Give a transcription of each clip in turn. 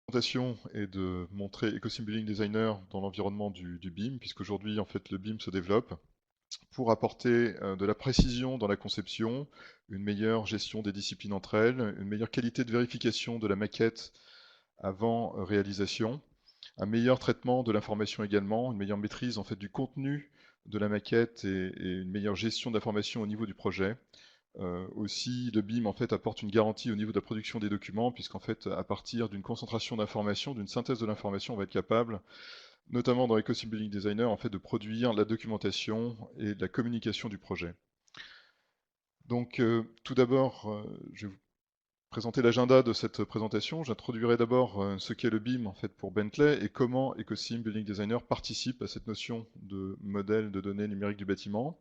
présentation est de montrer EcoSim Building Designer dans l'environnement du BIM, puisqu'aujourd'hui, en fait, le BIM se développe pour apporter de la précision dans la conception, une meilleure gestion des disciplines entre elles, une meilleure qualité de vérification de la maquette avant réalisation, un meilleur traitement de l'information également, une meilleure maîtrise en fait du contenu de la maquette et une meilleure gestion d'information au niveau du projet. Aussi, le BIM en fait apporte une garantie au niveau de la production des documents, puisqu'en fait, à partir d'une concentration d'informations, d'une synthèse de l'information, on va être capable, notamment dans EcoSim Building Designer, en fait, de produire la documentation et la communication du projet. Donc, tout d'abord, je vais vous présenter l'agenda de cette présentation. J'introduirai d'abord ce qu'est le BIM en fait pour Bentley et comment EcoSim Building Designer participe à cette notion de modèle de données numériques du bâtiment.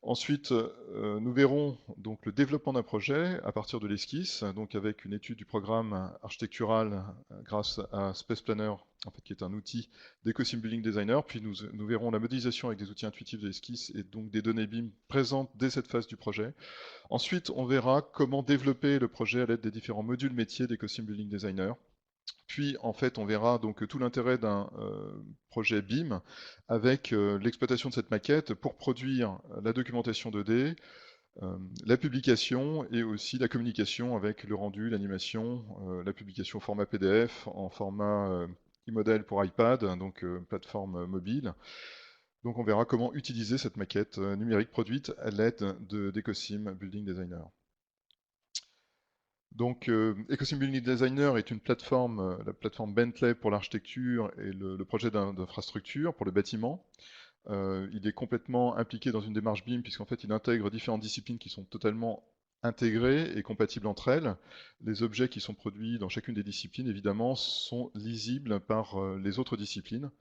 Ensuite, nous verrons donc le développement d'un projet à partir de l'esquisse, donc avec une étude du programme architectural grâce à Space Planner, en fait, qui est un outil d'EcoSim Building Designer. Puis nous verrons la modélisation avec des outils intuitifs de l'esquisse et donc des données BIM présentes dès cette phase du projet. Ensuite, on verra comment développer le projet à l'aide des différents modules métiers d'EcoSim Building Designer. Puis, en fait, on verra donc tout l'intérêt d'un projet BIM avec l'exploitation de cette maquette pour produire la documentation 2D, la publication et aussi la communication avec le rendu, l'animation, la publication au format PDF, en format e-model pour iPad, donc plateforme mobile. Donc on verra comment utiliser cette maquette numérique produite à l'aide d'EcoSim Building Designer. Donc, EcoSim Building Designer est une plateforme, la plateforme Bentley pour l'architecture et le projet d'infrastructure pour le bâtiment. Il est complètement impliqué dans une démarche BIM puisqu'en fait il intègre différentes disciplines qui sont totalement intégrées et compatibles entre elles. Les objets qui sont produits dans chacune des disciplines, évidemment, sont lisibles par les autres disciplines.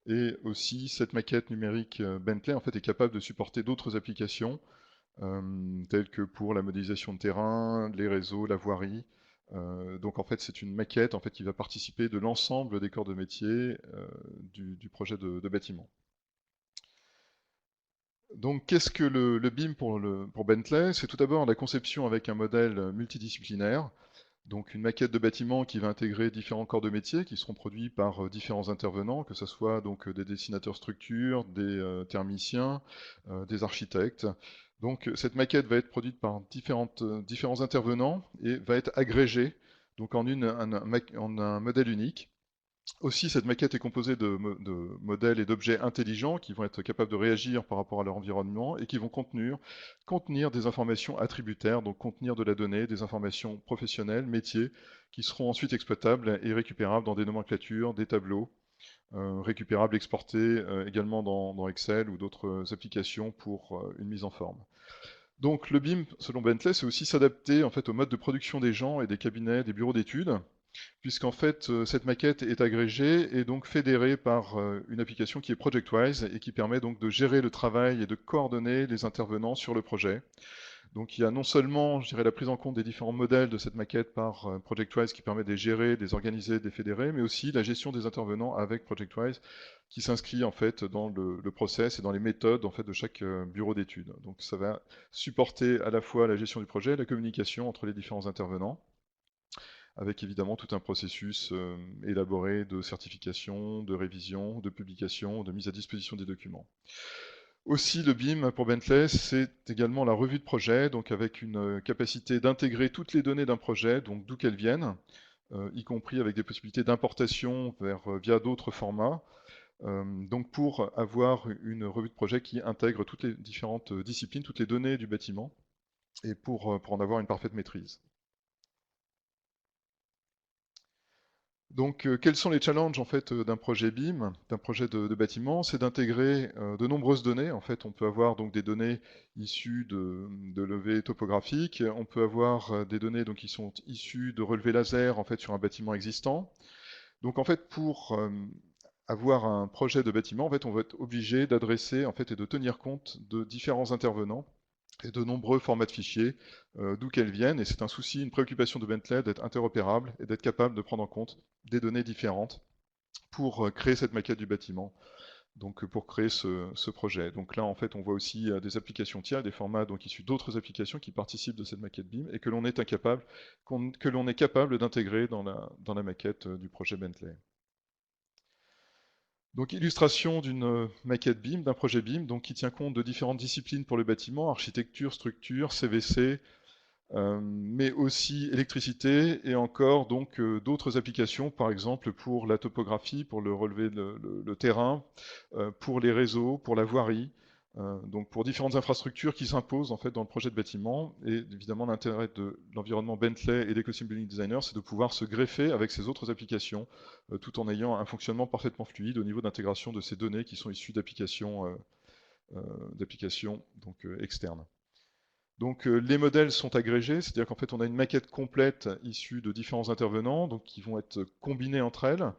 Et aussi, cette maquette numérique Bentley en fait, est capable de supporter d'autres applications telles que pour la modélisation de terrain, les réseaux, la voirie. Donc en fait, c'est une maquette en fait, qui va participer de l'ensemble des corps de métier du projet de bâtiment. Donc qu'est-ce que le BIM pour Bentley? C'est tout d'abord la conception avec un modèle multidisciplinaire, donc une maquette de bâtiment qui va intégrer différents corps de métier qui seront produits par différents intervenants, que ce soit donc des dessinateurs structures, des thermiciens, des architectes. Donc cette maquette va être produite par différents intervenants et va être agrégée donc en un modèle unique. Aussi, cette maquette est composée de modèles et d'objets intelligents qui vont être capables de réagir par rapport à leur environnement et qui vont contenir des informations attributaires, donc contenir de la donnée, des informations professionnelles, métiers, qui seront ensuite exploitables et récupérables dans des nomenclatures, des tableaux, récupérables, exportés également dans Excel ou d'autres applications pour une mise en forme. Donc le BIM, selon Bentley, c'est aussi s'adapter en fait au mode de production des gens et des cabinets, des bureaux d'études, puisqu'en fait, cette maquette est agrégée et donc fédérée par une application qui est ProjectWise et qui permet donc de gérer le travail et de coordonner les intervenants sur le projet. Donc il y a non seulement, je dirais, la prise en compte des différents modèles de cette maquette par ProjectWise qui permet de les gérer, de les organiser, de les fédérer, mais aussi la gestion des intervenants avec ProjectWise qui s'inscrit en fait dans le process et dans les méthodes en fait de chaque bureau d'études. Donc ça va supporter à la fois la gestion du projet, la communication entre les différents intervenants, avec évidemment tout un processus élaboré de certification, de révision, de publication, de mise à disposition des documents. Aussi, le BIM pour Bentley, c'est également la revue de projet, donc avec une capacité d'intégrer toutes les données d'un projet, donc d'où qu'elles viennent, y compris avec des possibilités d'importation via d'autres formats, donc pour avoir une revue de projet qui intègre toutes les différentes disciplines, toutes les données du bâtiment, et pour en avoir une parfaite maîtrise. Donc, quels sont les challenges en fait d'un projet BIM, d'un projet de bâtiment? C'est d'intégrer de nombreuses données. En fait, on peut avoir donc des données issues de levées topographiques. On peut avoir des données donc qui sont issues de relevés laser en fait sur un bâtiment existant. Donc, en fait, pour avoir un projet de bâtiment, en fait, on va être obligé d'adresser en fait et de tenir compte de différents intervenants et de nombreux formats de fichiers, d'où qu'elles viennent. Et c'est un souci, une préoccupation de Bentley d'être interopérable et d'être capable de prendre en compte des données différentes pour créer cette maquette du bâtiment. donc pour créer ce projet. Donc là, en fait, on voit aussi des applications tiers, des formats donc issus d'autres applications qui participent de cette maquette BIM et que l'on est capable d'intégrer dans la maquette du projet Bentley. Donc illustration d'une maquette BIM, d'un projet BIM, donc qui tient compte de différentes disciplines pour le bâtiment, architecture, structure, CVC, mais aussi électricité et encore donc d'autres applications, par exemple pour la topographie, pour le relevé le terrain, pour les réseaux, pour la voirie, donc pour différentes infrastructures qui s'imposent en fait dans le projet de bâtiment. Et évidemment l'intérêt de l'environnement Bentley et d'Ecosim Building Designer, c'est de pouvoir se greffer avec ces autres applications, tout en ayant un fonctionnement parfaitement fluide au niveau d'intégration de ces données qui sont issues d'applications donc externes. Donc les modèles sont agrégés, c'est-à-dire qu'en fait on a une maquette complète issue de différents intervenants, donc qui vont être combinés entre elles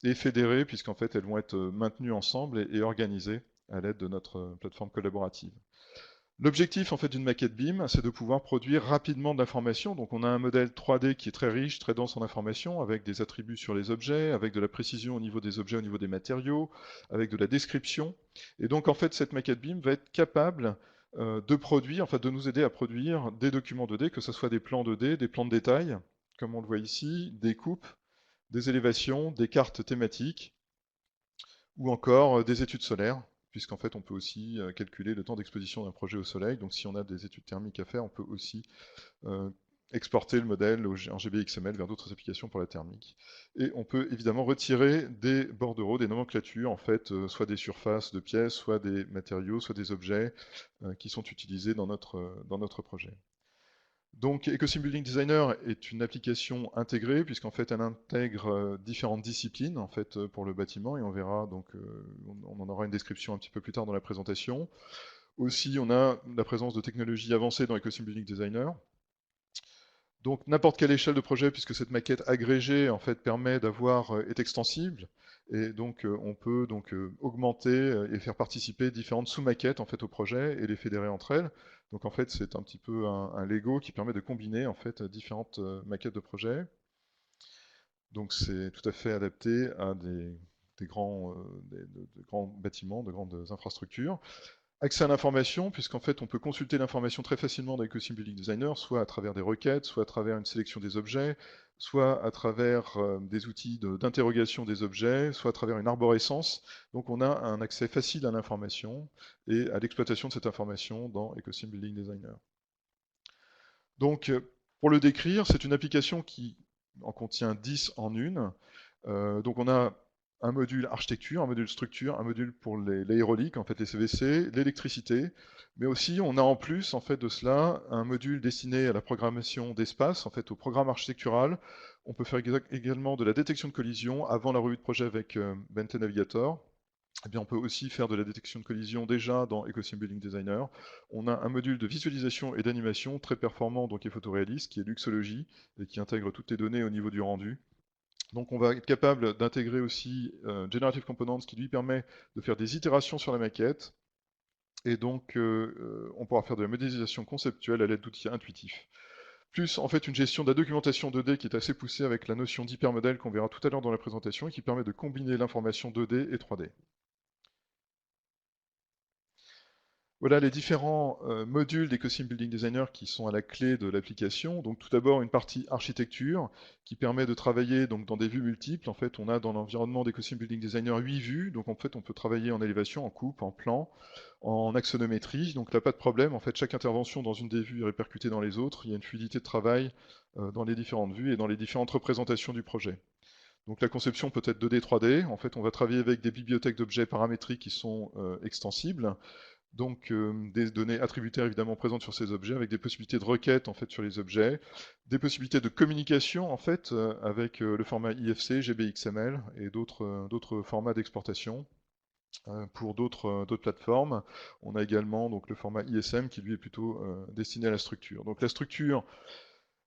et fédérées, puisqu'en fait elles vont être maintenues ensemble et organisées à l'aide de notre plateforme collaborative. L'objectif en fait d'une maquette BIM, c'est de pouvoir produire rapidement de l'information. Donc on a un modèle 3D qui est très riche, très dense en information, avec des attributs sur les objets, avec de la précision au niveau des objets, au niveau des matériaux, avec de la description. Et donc en fait cette maquette BIM va être capable de produire, enfin de nous aider à produire des documents 2D, que ce soit des plans 2D, des plans de détail, comme on le voit ici, des coupes, des élévations, des cartes thématiques, ou encore des études solaires, puisqu'en fait on peut aussi calculer le temps d'exposition d'un projet au soleil. Donc si on a des études thermiques à faire, on peut aussi euh, exporter le modèle en GBXML vers d'autres applications pour la thermique. Et on peut évidemment retirer des bordereaux, des nomenclatures, en fait, soit des surfaces de pièces, soit des matériaux, soit des objets qui sont utilisés dans notre projet. Donc Ecosim Building Designer est une application intégrée puisqu'en fait elle intègre différentes disciplines en fait pour le bâtiment et on verra donc on en aura une description un petit peu plus tard dans la présentation. Aussi on a la présence de technologies avancées dans Ecosim Building Designer. Donc n'importe quelle échelle de projet puisque cette maquette agrégée en fait permet d'avoir est extensible et donc on peut donc augmenter et faire participer différentes sous-maquettes en fait au projet et les fédérer entre elles. Donc en fait c'est un petit peu un Lego qui permet de combiner en fait différentes maquettes de projet. Donc c'est tout à fait adapté à des grands bâtiments, de grandes infrastructures. Accès à l'information, puisqu'en fait on peut consulter l'information très facilement dans Ecosim Building Designer, soit à travers des requêtes, soit à travers une sélection des objets, soit à travers des outils d'interrogation des objets, soit à travers une arborescence. Donc on a un accès facile à l'information et à l'exploitation de cette information dans Ecosim Building Designer. Donc pour le décrire, c'est une application qui en contient 10 en une. Donc on a un module architecture, un module structure, un module pour l'aérolique, en fait les CVC, l'électricité, mais aussi on a en plus en fait de cela un module destiné à la programmation d'espace, en fait au programme architectural. On peut faire également de la détection de collision avant la revue de projet avec Bentley Navigator. Eh bien, on peut aussi faire de la détection de collision déjà dans Ecosim Building Designer. On a un module de visualisation et d'animation très performant, donc qui est photoréaliste, qui est Luxology, et qui intègre toutes les données au niveau du rendu. Donc on va être capable d'intégrer aussi Generative Components qui lui permet de faire des itérations sur la maquette. Et donc on pourra faire de la modélisation conceptuelle à l'aide d'outils intuitifs. Plus en fait une gestion de la documentation 2D qui est assez poussée avec la notion d'hypermodèle qu'on verra tout à l'heure dans la présentation et qui permet de combiner l'information 2D et 3D. Voilà les différents modules d'Ecosim Building Designer qui sont à la clé de l'application. Donc tout d'abord une partie architecture qui permet de travailler donc, dans des vues multiples. En fait, on a dans l'environnement d'Ecosim Building Designer 8 vues. Donc en fait, on peut travailler en élévation, en coupe, en plan, en axonométrie. Donc là, pas de problème. En fait, chaque intervention dans une des vues est répercutée dans les autres. Il y a une fluidité de travail dans les différentes vues et dans les différentes représentations du projet. Donc la conception peut être 2D, 3D. En fait, on va travailler avec des bibliothèques d'objets paramétriques qui sont extensibles. Donc des données attributaires évidemment présentes sur ces objets, avec des possibilités de requête en fait sur les objets, des possibilités de communication en fait avec le format IFC, GBXML et d'autres formats d'exportation. Pour d'autres plateformes, on a également donc le format ISM qui lui est plutôt destiné à la structure. Donc la structure,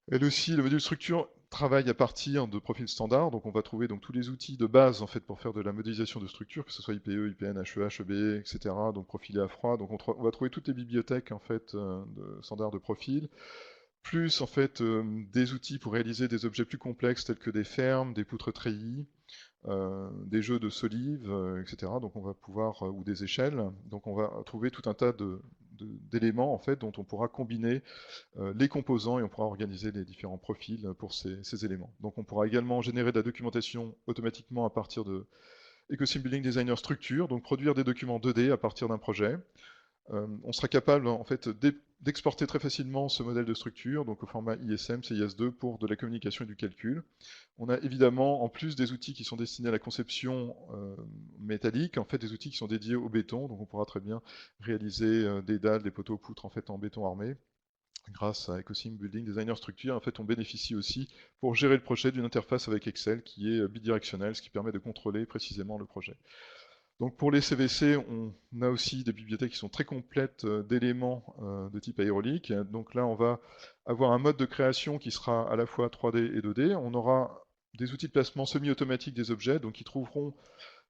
elle aussi, le module structure travaille à partir de profils standards, donc on va trouver donc tous les outils de base en fait pour faire de la modélisation de structure, que ce soit IPE, IPN, HEH, EBE, etc. Donc profilé à froid, donc on va trouver toutes les bibliothèques en fait de standards de profil, plus en fait des outils pour réaliser des objets plus complexes tels que des fermes, des poutres treillis, des jeux de solives, etc. Donc on va pouvoir, ou des échelles. Donc on va trouver tout un tas d'éléments en fait dont on pourra combiner les composants et on pourra organiser les différents profils pour ces éléments. Donc on pourra également générer de la documentation automatiquement à partir de Ecosim Building Designer Structure, donc produire des documents 2D à partir d'un projet. On sera capable en fait d'exporter très facilement ce modèle de structure, donc au format ISM, CIS2 pour de la communication et du calcul. On a évidemment, en plus des outils qui sont destinés à la conception métallique, en fait des outils qui sont dédiés au béton, donc on pourra très bien réaliser des dalles, des poteaux poutres en fait en béton armé. Grâce à Ecosim Building Designer Structure, en fait, on bénéficie aussi pour gérer le projet d'une interface avec Excel qui est bidirectionnelle, ce qui permet de contrôler précisément le projet. Donc pour les CVC, on a aussi des bibliothèques qui sont très complètes d'éléments de type aérolique. Donc là, on va avoir un mode de création qui sera à la fois 3D et 2D. On aura des outils de placement semi-automatiques des objets, donc qui trouveront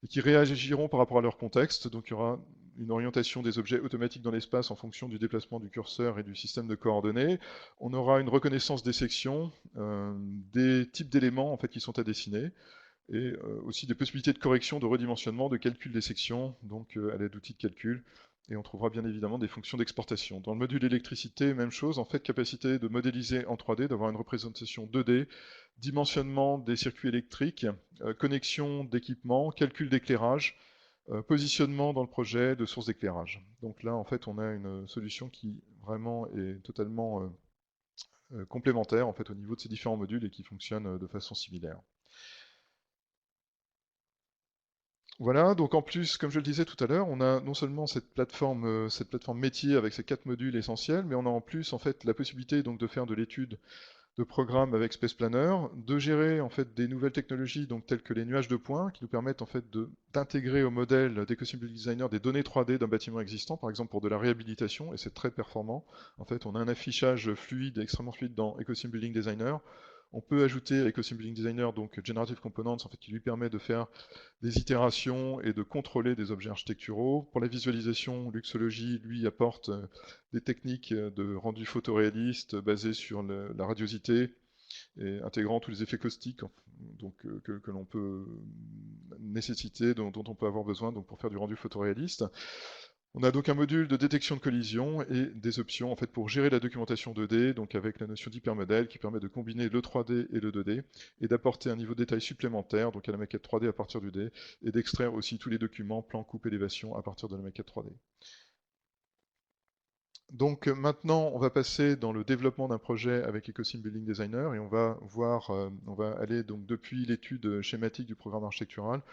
et qui réagiront par rapport à leur contexte. Donc il y aura une orientation des objets automatique dans l'espace en fonction du déplacement du curseur et du système de coordonnées. On aura une reconnaissance des sections, des types d'éléments en fait, qui sont à dessiner et aussi des possibilités de correction, de redimensionnement, de calcul des sections, donc à l'aide d'outils de calcul. Et on trouvera bien évidemment des fonctions d'exportation. Dans le module électricité, même chose, en fait, capacité de modéliser en 3D, d'avoir une représentation 2D, dimensionnement des circuits électriques, connexion d'équipements, calcul d'éclairage, positionnement dans le projet de sources d'éclairage. Donc là, en fait, on a une solution qui vraiment est totalement complémentaire en fait, au niveau de ces différents modules et qui fonctionne de façon similaire. Voilà, donc en plus, comme je le disais tout à l'heure, on a non seulement cette plateforme métier avec ces 4 modules essentiels, mais on a en plus en fait la possibilité donc de faire de l'étude de programmes avec Space Planner, de gérer en fait des nouvelles technologies donc telles que les nuages de points qui nous permettent en fait d'intégrer au modèle d'Ecosim Building Designer des données 3D d'un bâtiment existant, par exemple pour de la réhabilitation, et c'est très performant. En fait, on a un affichage fluide, extrêmement fluide dans Ecosim Building Designer. On peut ajouter à Ecosim Building Designer donc Generative Components en fait, qui lui permet de faire des itérations et de contrôler des objets architecturaux. Pour la visualisation, Luxology lui apporte des techniques de rendu photoréaliste basées sur la radiosité et intégrant tous les effets caustiques donc, que l'on peut nécessiter, dont on peut avoir besoin donc, pour faire du rendu photoréaliste. On a donc un module de détection de collision et des options en fait pour gérer la documentation 2D, donc avec la notion d'hypermodèle qui permet de combiner le 3D et le 2D et d'apporter un niveau de détail supplémentaire donc à la maquette 3D à partir du D et d'extraire aussi tous les documents, plans, coupe, élévation à partir de la maquette 3D. Donc maintenant, on va passer dans le développement d'un projet avec Ecosim Building Designer et on va voir, on va aller donc depuis l'étude schématique du programme architectural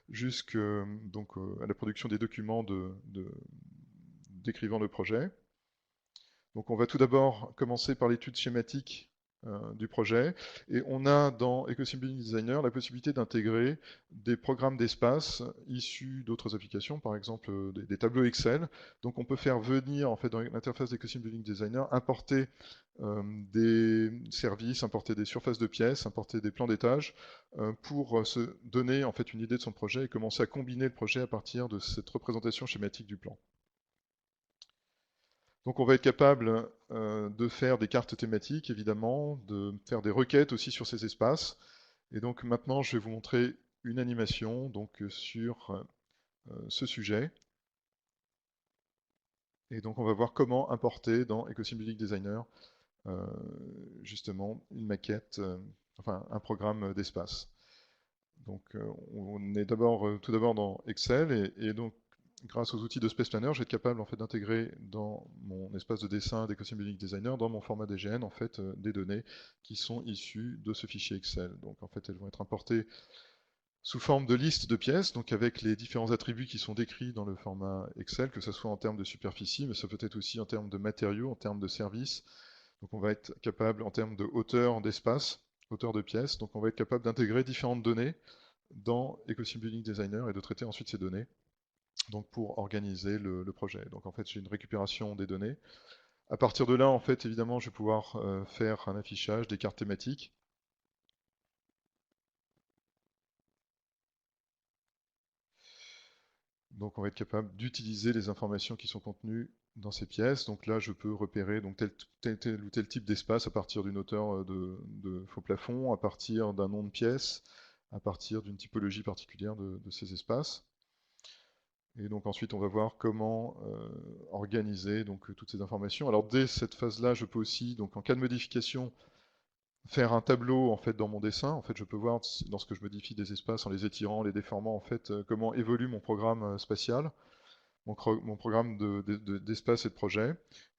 jusqu'à la production des documents décrivant le projet. Donc on va tout d'abord commencer par l'étude schématique du projet et on a dans Ecosim Building Designer la possibilité d'intégrer des programmes d'espace issus d'autres applications, par exemple des tableaux Excel. Donc on peut faire venir en fait dans l'interface d'Ecosim Building Designer importer des services, importer des surfaces de pièces, importer des plans d'étage pour se donner en fait une idée de son projet et commencer à combiner le projet à partir de cette représentation schématique du plan. Donc on va être capable de faire des cartes thématiques, évidemment, de faire des requêtes aussi sur ces espaces. Et donc maintenant, je vais vous montrer une animation donc, sur ce sujet. Et donc on va voir comment importer dans Ecosim Building Designer justement une maquette, enfin un programme d'espace. Donc on est tout d'abord dans Excel et donc grâce aux outils de Space Planner, je vais être capable en fait d'intégrer dans mon espace de dessin d'Ecosim Building Designer, dans mon format DGN, en fait, des données qui sont issues de ce fichier Excel. Donc en fait, elles vont être importées sous forme de liste de pièces, donc avec les différents attributs qui sont décrits dans le format Excel, que ce soit en termes de superficie, mais ça peut être aussi en termes de matériaux, en termes de services. Donc on va être capable en termes de hauteur d'espace, hauteur de pièces, donc on va être capable d'intégrer différentes données dans Ecosim Building Designer et de traiter ensuite ces données donc pour organiser le projet. Donc en fait, j'ai une récupération des données. À partir de là, en fait, évidemment, je vais pouvoir faire un affichage des cartes thématiques. Donc on va être capable d'utiliser les informations qui sont contenues dans ces pièces. Donc là, je peux repérer donc tel ou tel type d'espace à partir d'une hauteur de faux plafond, à partir d'un nom de pièce, à partir d'une typologie particulière de ces espaces. Et donc ensuite, on va voir comment organiser donc, toutes ces informations. Alors dès cette phase-là, je peux aussi, donc en cas de modification, faire un tableau en fait dans mon dessin. En fait, je peux voir lorsque je modifie des espaces en les étirant, les déformant, en fait, comment évolue mon programme spatial, mon programme d'espace et de projet.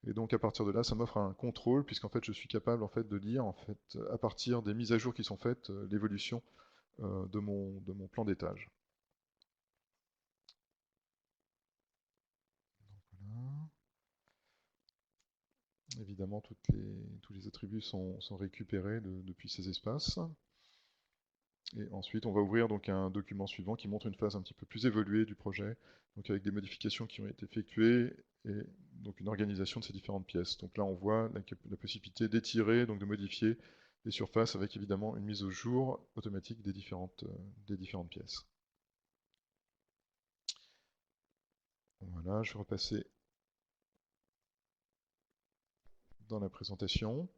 Et donc à partir de là, ça m'offre un contrôle puisqu'en fait, je suis capable en fait de lire en fait à partir des mises à jour qui sont faites l'évolution de mon plan d'étage. Voilà. Évidemment, tous les attributs sont récupérés depuis ces espaces. Et ensuite, on va ouvrir donc un document suivant qui montre une phase un petit peu plus évoluée du projet, donc avec des modifications qui ont été effectuées et donc une organisation de ces différentes pièces. Donc là, on voit la possibilité d'étirer, donc de modifier les surfaces avec évidemment une mise au jour automatique des différentes pièces. Voilà, je vais repasser dans la présentation.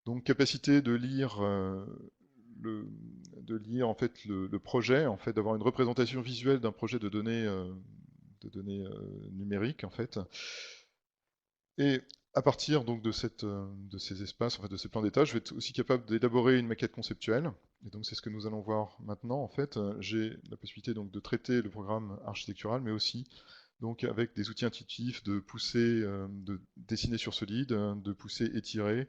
Donc capacité de lire en fait le projet, en fait d'avoir une représentation visuelle d'un projet de données numériques en fait. Et à partir donc de ces espaces, en fait, de ces plans d'état, je vais être aussi capable d'élaborer une maquette conceptuelle. Et donc c'est ce que nous allons voir maintenant. En fait, j'ai la possibilité donc de traiter le programme architectural, mais aussi donc avec des outils intuitifs de pousser, de dessiner sur solide, de pousser, étirer,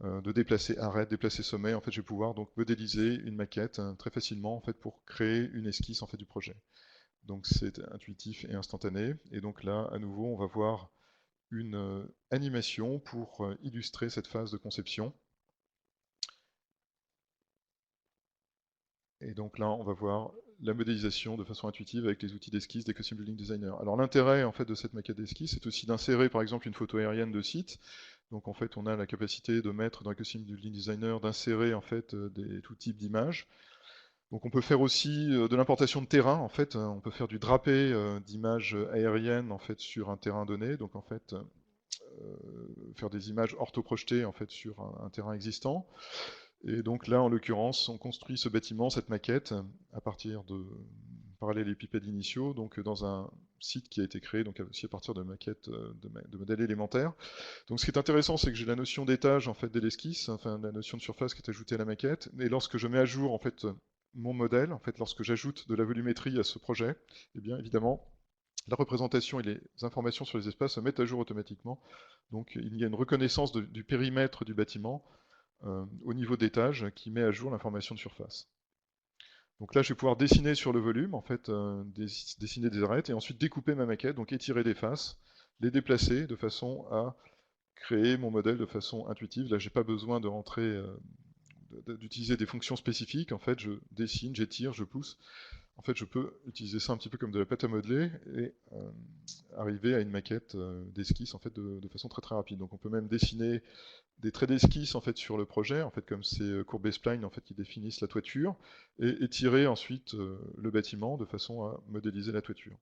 de déplacer arête, déplacer sommet. En fait, je vais pouvoir donc modéliser une maquette très facilement en fait pour créer une esquisse en fait du projet. Donc c'est intuitif et instantané. Et donc là, à nouveau, on va voir une animation pour illustrer cette phase de conception. Et donc là, on va voir la modélisation de façon intuitive avec les outils d'esquisse des Custom Building Designer. Alors l'intérêt en fait de cette maquette d'esquisse, c'est aussi d'insérer par exemple une photo aérienne de site. Donc en fait, on a la capacité de mettre dans le Custom Building Designer d'insérer en fait tout type d'images. Donc on peut faire aussi de l'importation de terrain. En fait, on peut faire du drapé d'images aériennes en fait sur un terrain donné. Donc en fait, faire des images orthoprojetées en fait sur un terrain existant. Et donc là, en l'occurrence, on construit ce bâtiment, cette maquette, à partir de parallélépipèdes initiaux, donc dans un site qui a été créé donc aussi à partir de maquettes, de modèles élémentaires. Donc ce qui est intéressant, c'est que j'ai la notion d'étage en fait dès l'esquisse, enfin la notion de surface qui est ajoutée à la maquette. Et lorsque je mets à jour en fait mon modèle, en fait lorsque j'ajoute de la volumétrie à ce projet, eh bien évidemment la représentation et les informations sur les espaces se mettent à jour automatiquement. Donc il y a une reconnaissance du périmètre du bâtiment au niveau d'étage qui met à jour l'information de surface. Donc là, je vais pouvoir dessiner sur le volume, en fait, dessiner des arêtes et ensuite découper ma maquette, donc étirer des faces, les déplacer de façon à créer mon modèle de façon intuitive. Là, j'ai pas besoin de rentrer, d'utiliser des fonctions spécifiques. En fait, je dessine, j'étire, je pousse. En fait, je peux utiliser ça un petit peu comme de la pâte à modeler et arriver à une maquette d'esquisse en fait de façon très très rapide. Donc, on peut même dessiner des traits d'esquisse en fait sur le projet, en fait comme ces courbes spline en fait qui définissent la toiture, et étirer ensuite le bâtiment de façon à modéliser la toiture.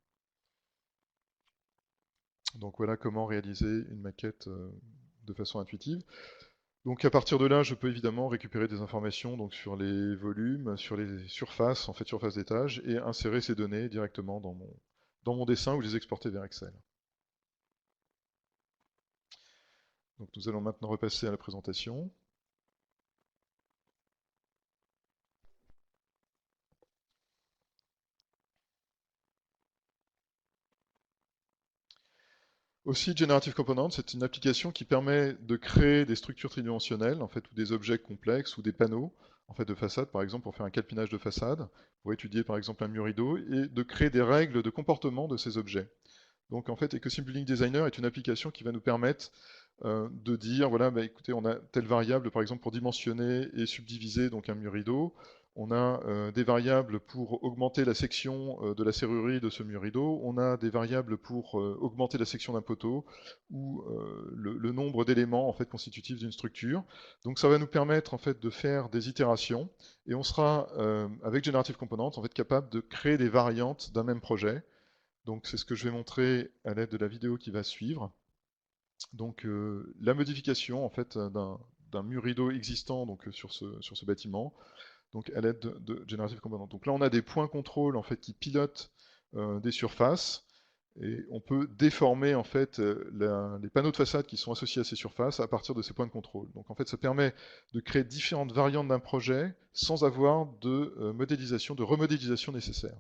Donc voilà comment réaliser une maquette de façon intuitive. Donc à partir de là, je peux évidemment récupérer des informations donc sur les volumes, sur les surfaces, en fait surface d'étage, et insérer ces données directement dans mon dessin ou les exporter vers Excel. Donc nous allons maintenant repasser à la présentation. Aussi, Generative Components, c'est une application qui permet de créer des structures tridimensionnelles, en fait, ou des objets complexes, ou des panneaux, en fait, de façade, par exemple, pour faire un calpinage de façade, pour étudier, par exemple, un mur rideau, et de créer des règles de comportement de ces objets. Donc, en fait, Ecosym Building Designer est une application qui va nous permettre de dire, voilà, bah, écoutez, on a telle variable, par exemple, pour dimensionner et subdiviser donc un mur rideau. On a des variables pour augmenter la section de la serrurerie de ce mur rideau. On a des variables pour augmenter la section d'un poteau ou le nombre d'éléments en fait constitutifs d'une structure. Donc ça va nous permettre en fait de faire des itérations et on sera avec Generative Components en fait capable de créer des variantes d'un même projet. Donc c'est ce que je vais montrer à l'aide de la vidéo qui va suivre. Donc la modification en fait d'un mur rideau existant donc, sur ce bâtiment, donc à l'aide de Generative Component. Donc là, on a des points contrôle en fait qui pilotent des surfaces. Et on peut déformer en fait les panneaux de façade qui sont associés à ces surfaces à partir de ces points de contrôle. Donc en fait, ça permet de créer différentes variantes d'un projet sans avoir de modélisation, de remodélisation nécessaire.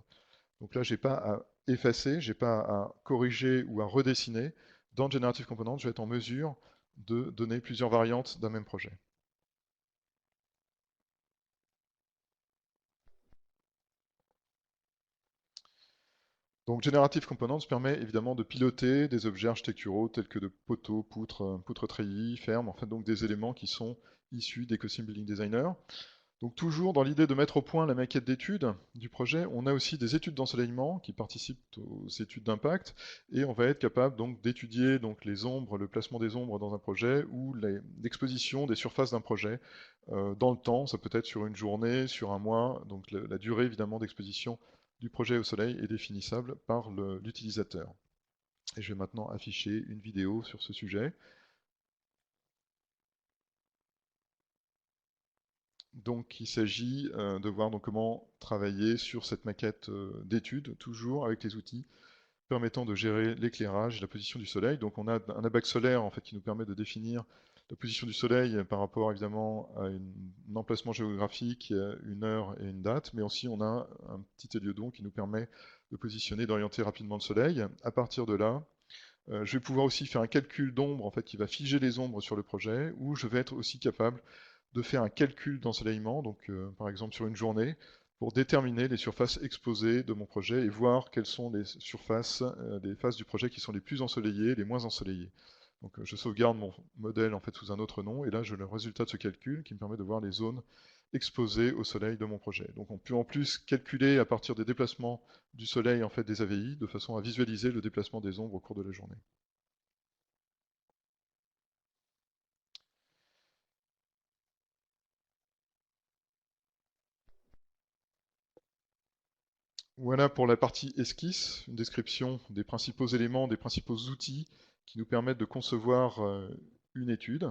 Donc là, j'ai pas à effacer, j'ai pas à corriger ou à redessiner. Dans Generative Components, je vais être en mesure de donner plusieurs variantes d'un même projet. Donc Generative Components permet évidemment de piloter des objets architecturaux tels que de poteaux, poutres treillis, fermes, enfin donc des éléments qui sont issus des Custom Building Designer. Donc toujours dans l'idée de mettre au point la maquette d'études du projet, on a aussi des études d'ensoleillement qui participent aux études d'impact et on va être capable donc d'étudier donc les ombres, le placement des ombres dans un projet ou l'exposition des surfaces d'un projet dans le temps. Ça peut être sur une journée, sur un mois. Donc la durée évidemment d'exposition du projet au soleil est définissable par l'utilisateur. Et je vais maintenant afficher une vidéo sur ce sujet. Donc il s'agit de voir donc, comment travailler sur cette maquette d'études, toujours avec les outils permettant de gérer l'éclairage et la position du soleil. Donc on a un abaque solaire en fait, qui nous permet de définir la position du soleil par rapport évidemment à un emplacement géographique, une heure et une date, mais aussi on a un petit héliodon qui nous permet de positionner, d'orienter rapidement le soleil. À partir de là, je vais pouvoir aussi faire un calcul d'ombre en fait, qui va figer les ombres sur le projet, ou je vais être aussi capable de faire un calcul d'ensoleillement, donc par exemple sur une journée, pour déterminer les surfaces exposées de mon projet et voir quelles sont les surfaces, les phases du projet qui sont les plus ensoleillées, les moins ensoleillées. Donc je sauvegarde mon modèle en fait sous un autre nom, et là j'ai le résultat de ce calcul qui me permet de voir les zones exposées au soleil de mon projet. Donc on peut en plus calculer à partir des déplacements du soleil en fait des AVI, de façon à visualiser le déplacement des ombres au cours de la journée. Voilà pour la partie esquisse, une description des principaux éléments, des principaux outils qui nous permettent de concevoir une étude.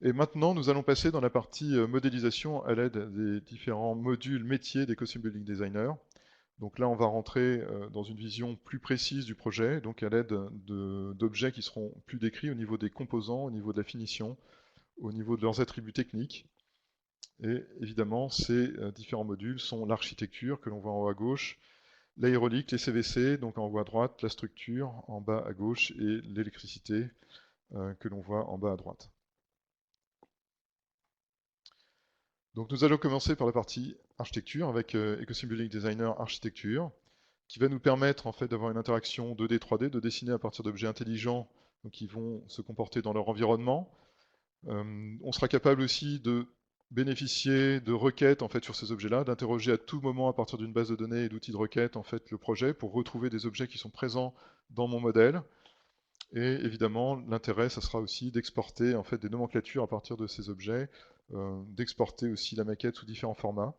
Et maintenant, nous allons passer dans la partie modélisation à l'aide des différents modules métiers des Custom Building Designers. Donc là, on va rentrer dans une vision plus précise du projet, donc à l'aide d'objets qui seront plus décrits au niveau des composants, au niveau de la finition, au niveau de leurs attributs techniques. Et évidemment, ces différents modules sont l'architecture que l'on voit en haut à gauche, l'aérolique, les CVC, donc en haut à droite, la structure en bas à gauche et l'électricité que l'on voit en bas à droite. Donc nous allons commencer par la partie architecture avec Ecosystem Building Designer Architecture, qui va nous permettre en fait d'avoir une interaction 2D, 3D, de dessiner à partir d'objets intelligents donc, qui vont se comporter dans leur environnement. On sera capable aussi de bénéficier de requêtes en fait sur ces objets-là, d'interroger à tout moment à partir d'une base de données et d'outils de requête en fait le projet pour retrouver des objets qui sont présents dans mon modèle. Et évidemment, l'intérêt, ça sera aussi d'exporter en fait des nomenclatures à partir de ces objets, d'exporter aussi la maquette sous différents formats.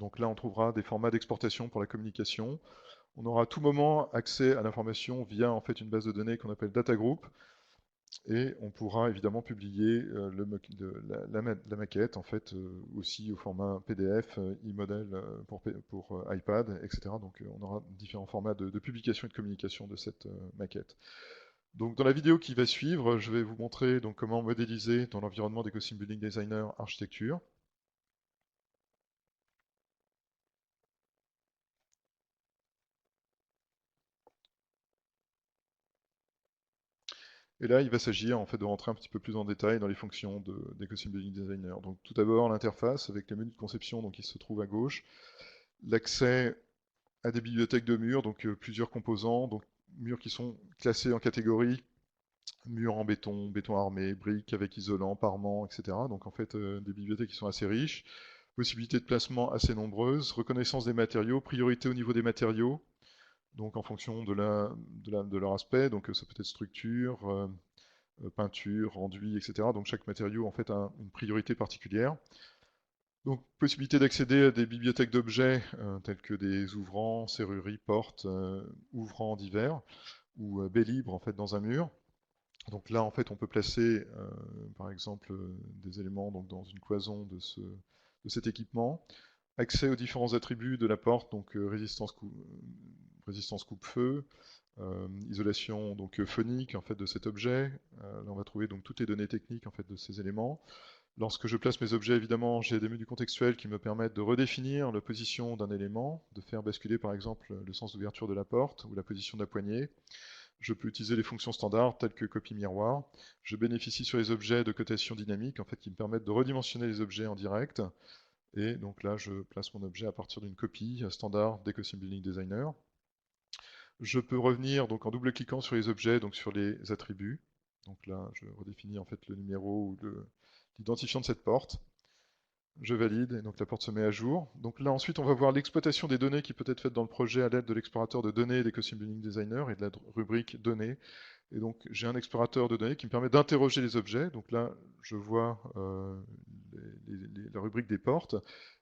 Donc là, on trouvera des formats d'exportation pour la communication. On aura à tout moment accès à l'information via en fait une base de données qu'on appelle Data Group, et on pourra évidemment publier la maquette en fait aussi au format PDF, e-model pour iPad, etc. Donc on aura différents formats de publication et de communication de cette maquette. Donc dans la vidéo qui va suivre, je vais vous montrer donc, comment modéliser dans l'environnement des Custom Building Designer architecture. Et là, il va s'agir en fait de rentrer un petit peu plus en détail dans les fonctions des Custom Building Designer. Donc tout d'abord l'interface avec les menus de conception donc, qui se trouvent à gauche, l'accès à des bibliothèques de murs, donc plusieurs composants, donc murs qui sont classés en catégories, murs en béton, béton armé, briques avec isolant, parement, etc. Donc en fait des bibliothèques qui sont assez riches, possibilités de placement assez nombreuses, reconnaissance des matériaux, priorité au niveau des matériaux, donc en fonction de leur aspect, donc ça peut être structure, peinture, enduit, etc. Donc chaque matériau en fait a une priorité particulière. Donc possibilité d'accéder à des bibliothèques d'objets tels que des ouvrants, serrureries, portes, ouvrants divers ou baies libres en fait dans un mur. Donc là en fait on peut placer par exemple des éléments donc, dans une cloison de cet équipement, accès aux différents attributs de la porte, donc résistance coupe-feu, isolation donc phonique en fait de cet objet. Là on va trouver donc toutes les données techniques en fait de ces éléments. Lorsque je place mes objets, évidemment, j'ai des menus contextuels qui me permettent de redéfinir la position d'un élément, de faire basculer par exemple le sens d'ouverture de la porte ou la position de la poignée. Je peux utiliser les fonctions standards telles que copie miroir. Je bénéficie sur les objets de cotation dynamique en fait, qui me permettent de redimensionner les objets en direct. Et donc là, je place mon objet à partir d'une copie standard d'Ecosim Building Designer. Je peux revenir donc en double-cliquant sur les objets, donc sur les attributs. Donc là, je redéfinis en fait le numéro ou l'identifiant de cette porte. Je valide, et donc la porte se met à jour. Donc là, ensuite, on va voir l'exploitation des données qui peut être faite dans le projet à l'aide de l'explorateur de données d'Ecosim Building Designer et de la rubrique données. Et donc, j'ai un explorateur de données qui me permet d'interroger les objets. Donc là, je vois la rubrique des portes.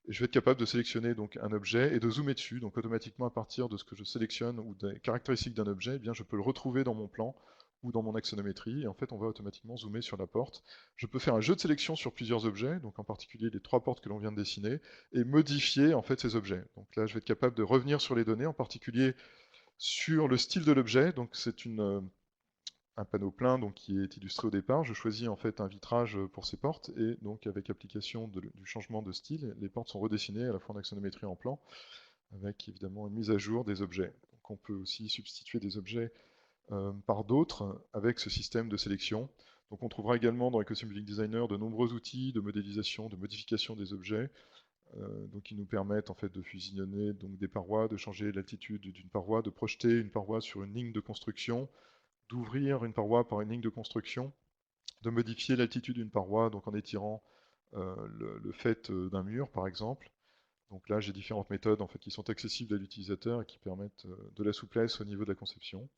Et je vais être capable de sélectionner donc un objet et de zoomer dessus. Donc automatiquement, à partir de ce que je sélectionne ou des caractéristiques d'un objet, eh bien, je peux le retrouver dans mon plan ou dans mon axonométrie. Et en fait, on va automatiquement zoomer sur la porte. Je peux faire un jeu de sélection sur plusieurs objets, donc en particulier les 3 portes que l'on vient de dessiner, et modifier en fait ces objets. Donc là, je vais être capable de revenir sur les données, en particulier sur le style de l'objet. Donc c'est un panneau plein donc, qui est illustré au départ. Je choisis en fait un vitrage pour ces portes et donc avec application du changement de style, les portes sont redessinées à la fois en axonométrie et en plan, avec évidemment une mise à jour des objets. Donc on peut aussi substituer des objets par d'autres avec ce système de sélection. Donc on trouvera également dans Ecosim Building Designer de nombreux outils de modélisation, de modification des objets, donc qui nous permettent en fait de fusionner donc des parois, de changer l'altitude d'une paroi, de projeter une paroi sur une ligne de construction, d'ouvrir une paroi par une ligne de construction, de modifier l'altitude d'une paroi donc en étirant le fait d'un mur par exemple. Donc là j'ai différentes méthodes en fait, qui sont accessibles à l'utilisateur et qui permettent de la souplesse au niveau de la conception.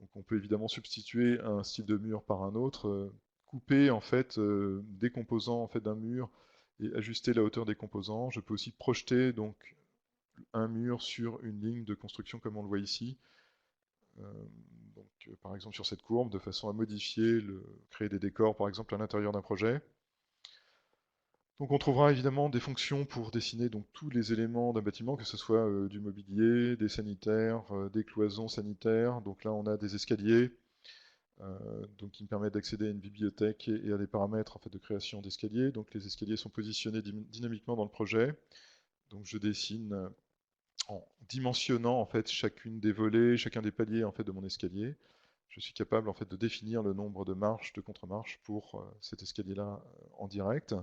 Donc on peut évidemment substituer un style de mur par un autre, couper en fait des composants en fait, d'un mur et ajuster la hauteur des composants. Je peux aussi projeter donc un mur sur une ligne de construction comme on le voit ici. Par exemple sur cette courbe, de façon à modifier, créer des décors par exemple à l'intérieur d'un projet. Donc on trouvera évidemment des fonctions pour dessiner donc, tous les éléments d'un bâtiment, que ce soit du mobilier, des sanitaires, des cloisons sanitaires. Donc là on a des escaliers donc qui me permettent d'accéder à une bibliothèque et à des paramètres en fait, de création d'escaliers. Donc les escaliers sont positionnés dynamiquement dans le projet. Donc je dessine en dimensionnant en fait chacune des volets, chacun des paliers en fait de mon escalier. Je suis capable en fait de définir le nombre de marches, de contre-marches pour cet escalier-là en direct.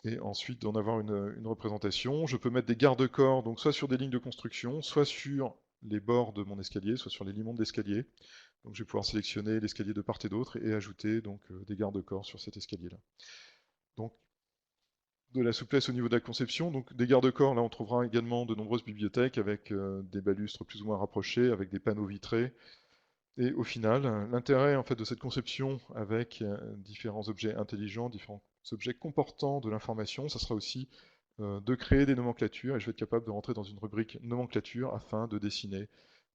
Et ensuite d'en avoir une représentation. Je peux mettre des garde-corps, donc soit sur des lignes de construction, soit sur les bords de mon escalier, soit sur les limons de l'escalier. Donc je vais pouvoir sélectionner l'escalier de part et d'autre et ajouter donc des garde-corps sur cet escalier-là. Donc de la souplesse au niveau de la conception. Donc des garde-corps, là on trouvera également de nombreuses bibliothèques avec des balustres plus ou moins rapprochés, avec des panneaux vitrés. Et au final, l'intérêt en fait, de cette conception avec différents objets intelligents, différents objets comportant de l'information, ça sera aussi de créer des nomenclatures, et je vais être capable de rentrer dans une rubrique nomenclature afin de dessiner,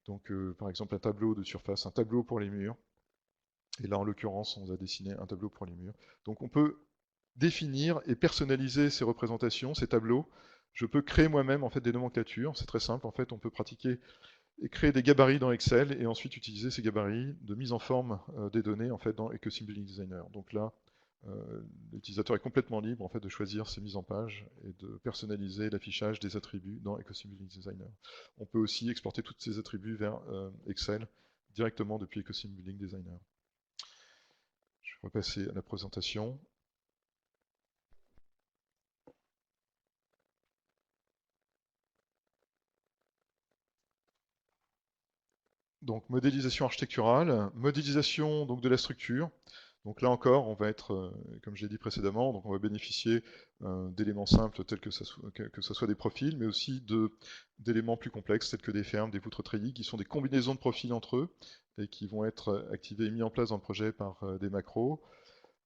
donc par exemple un tableau de surface, un tableau pour les murs, et là en l'occurrence on va dessiner un tableau pour les murs. Donc on peut définir et personnaliser ces représentations, ces tableaux. Je peux créer moi-même en fait des nomenclatures, c'est très simple, en fait on peut pratiquer et créer des gabarits dans Excel et ensuite utiliser ces gabarits de mise en forme des données en fait dans Ecosim Building Designer. Donc là, l'utilisateur est complètement libre en fait de choisir ses mises en page et de personnaliser l'affichage des attributs dans Ecosim Building Designer. On peut aussi exporter tous ces attributs vers Excel directement depuis Ecosim Building Designer. Je vais repasser à la présentation. Donc modélisation architecturale, modélisation donc, de la structure. Donc là encore, on va être, comme j'ai dit précédemment, donc on va bénéficier d'éléments simples tels que ce soit des profils, mais aussi d'éléments plus complexes tels que des fermes, des poutres treillis, qui sont des combinaisons de profils entre eux et qui vont être activés et mis en place dans le projet par des macros.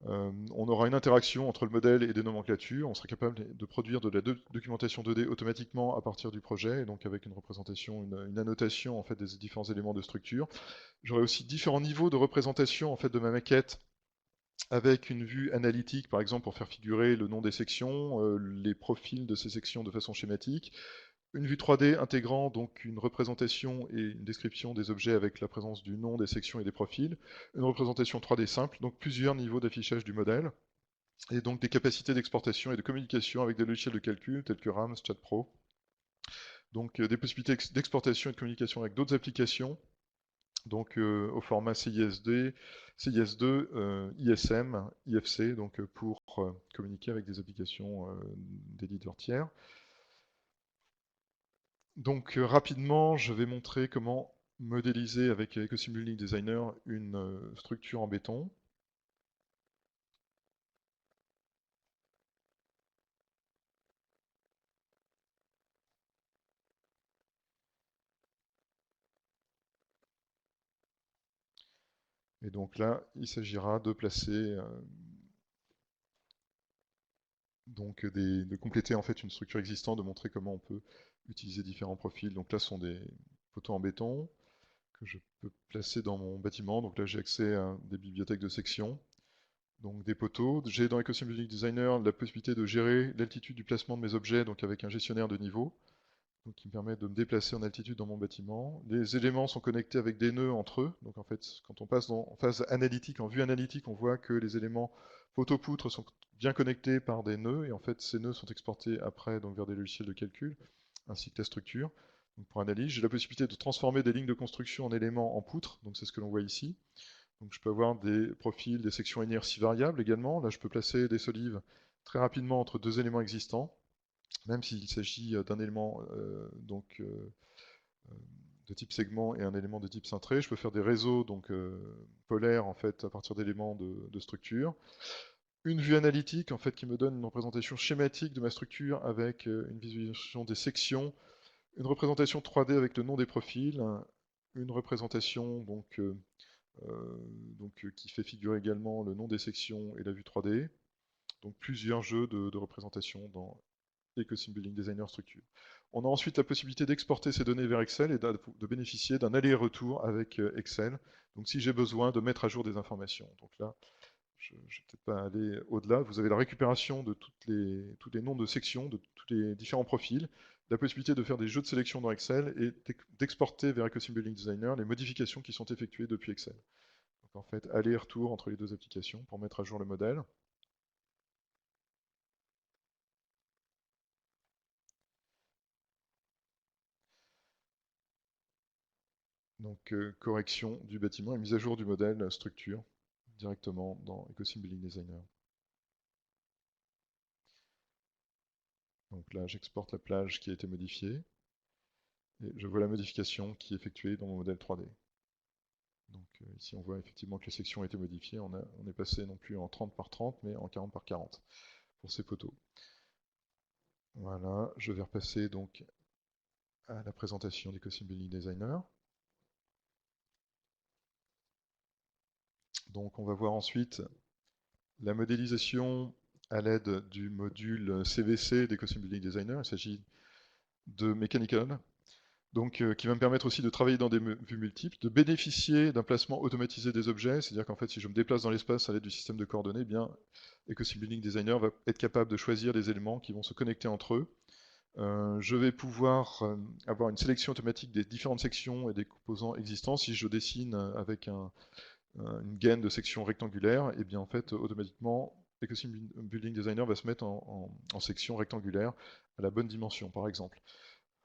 On aura une interaction entre le modèle et des nomenclatures. On sera capable de produire de la documentation 2D automatiquement à partir du projet, et donc avec une représentation, une annotation en fait, des différents éléments de structure. J'aurai aussi différents niveaux de représentation en fait, de ma maquette avec une vue analytique, par exemple, pour faire figurer le nom des sections, les profils de ces sections de façon schématique, une vue 3D intégrant donc une représentation et une description des objets avec la présence du nom, des sections et des profils, une représentation 3D simple, donc plusieurs niveaux d'affichage du modèle, et donc des capacités d'exportation et de communication avec des logiciels de calcul tels que RAMS, ChatPro, donc des possibilités d'exportation et de communication avec d'autres applications, donc au format CISD, CIS2, ISM, IFC, donc pour communiquer avec des applications d'éditeurs tiers. Donc rapidement, je vais montrer comment modéliser avec Ecosim Building Designer une structure en béton. Et donc là, il s'agira de placer, de compléter en fait une structure existante, de montrer comment on peut utiliser différents profils. Donc là, ce sont des poteaux en béton que je peux placer dans mon bâtiment. Donc là, j'ai accès à des bibliothèques de sections. Donc des poteaux. J'ai dans Ecosim Building Designer la possibilité de gérer l'altitude du placement de mes objets, donc avec un gestionnaire de niveau, donc qui me permet de me déplacer en altitude dans mon bâtiment. Les éléments sont connectés avec des nœuds entre eux. Donc en fait, quand on passe en phase analytique, en vue analytique, on voit que les éléments poteaux-poutres sont bien connectés par des nœuds, et en fait, ces nœuds sont exportés après donc, vers des logiciels de calcul, ainsi que la structure. Donc pour analyse, j'ai la possibilité de transformer des lignes de construction en éléments en poutres, donc c'est ce que l'on voit ici. Donc je peux avoir des profils, des sections inertie variables également. Là, je peux placer des solives très rapidement entre deux éléments existants, même s'il s'agit d'un élément de type segment et un élément de type cintré. Je peux faire des réseaux polaires en fait à partir d'éléments de structure. Une vue analytique en fait qui me donne une représentation schématique de ma structure avec une visualisation des sections, une représentation 3D avec le nom des profils, une représentation qui fait figurer également le nom des sections et la vue 3D. Donc plusieurs jeux de représentation dans Ecosim Building Designer Structure. On a ensuite la possibilité d'exporter ces données vers Excel et de bénéficier d'un aller-retour avec Excel. Donc si j'ai besoin de mettre à jour des informations. Donc là, je ne vais peut-être pas aller au-delà. Vous avez la récupération de tous les noms de sections, de tous les différents profils, la possibilité de faire des jeux de sélection dans Excel et d'exporter vers Ecosim Building Designer les modifications qui sont effectuées depuis Excel. Donc en fait, aller-retour entre les deux applications pour mettre à jour le modèle. Donc correction du bâtiment et mise à jour du modèle structure directement dans Ecosim Building Designer. Donc là, j'exporte la plage qui a été modifiée et je vois la modification qui est effectuée dans mon modèle 3D. Donc ici, on voit effectivement que les sections ont été modifiées. On est passé non plus en 30 par 30, mais en 40 par 40 pour ces poteaux. Voilà, je vais repasser donc à la présentation d'Ecosim Building Designer. Donc on va voir ensuite la modélisation à l'aide du module CVC d'Ecosim Building Designer. Il s'agit de Mechanical, donc qui va me permettre aussi de travailler dans des vues multiples, de bénéficier d'un placement automatisé des objets, c'est-à-dire qu'en fait si je me déplace dans l'espace à l'aide du système de coordonnées, eh bien Ecosim Building Designer va être capable de choisir des éléments qui vont se connecter entre eux. Je vais pouvoir avoir une sélection automatique des différentes sections et des composants existants. Si je dessine avec une gaine de sections rectangulaires, et bien en fait automatiquement Ecosim Building Designer va se mettre en section rectangulaire à la bonne dimension par exemple.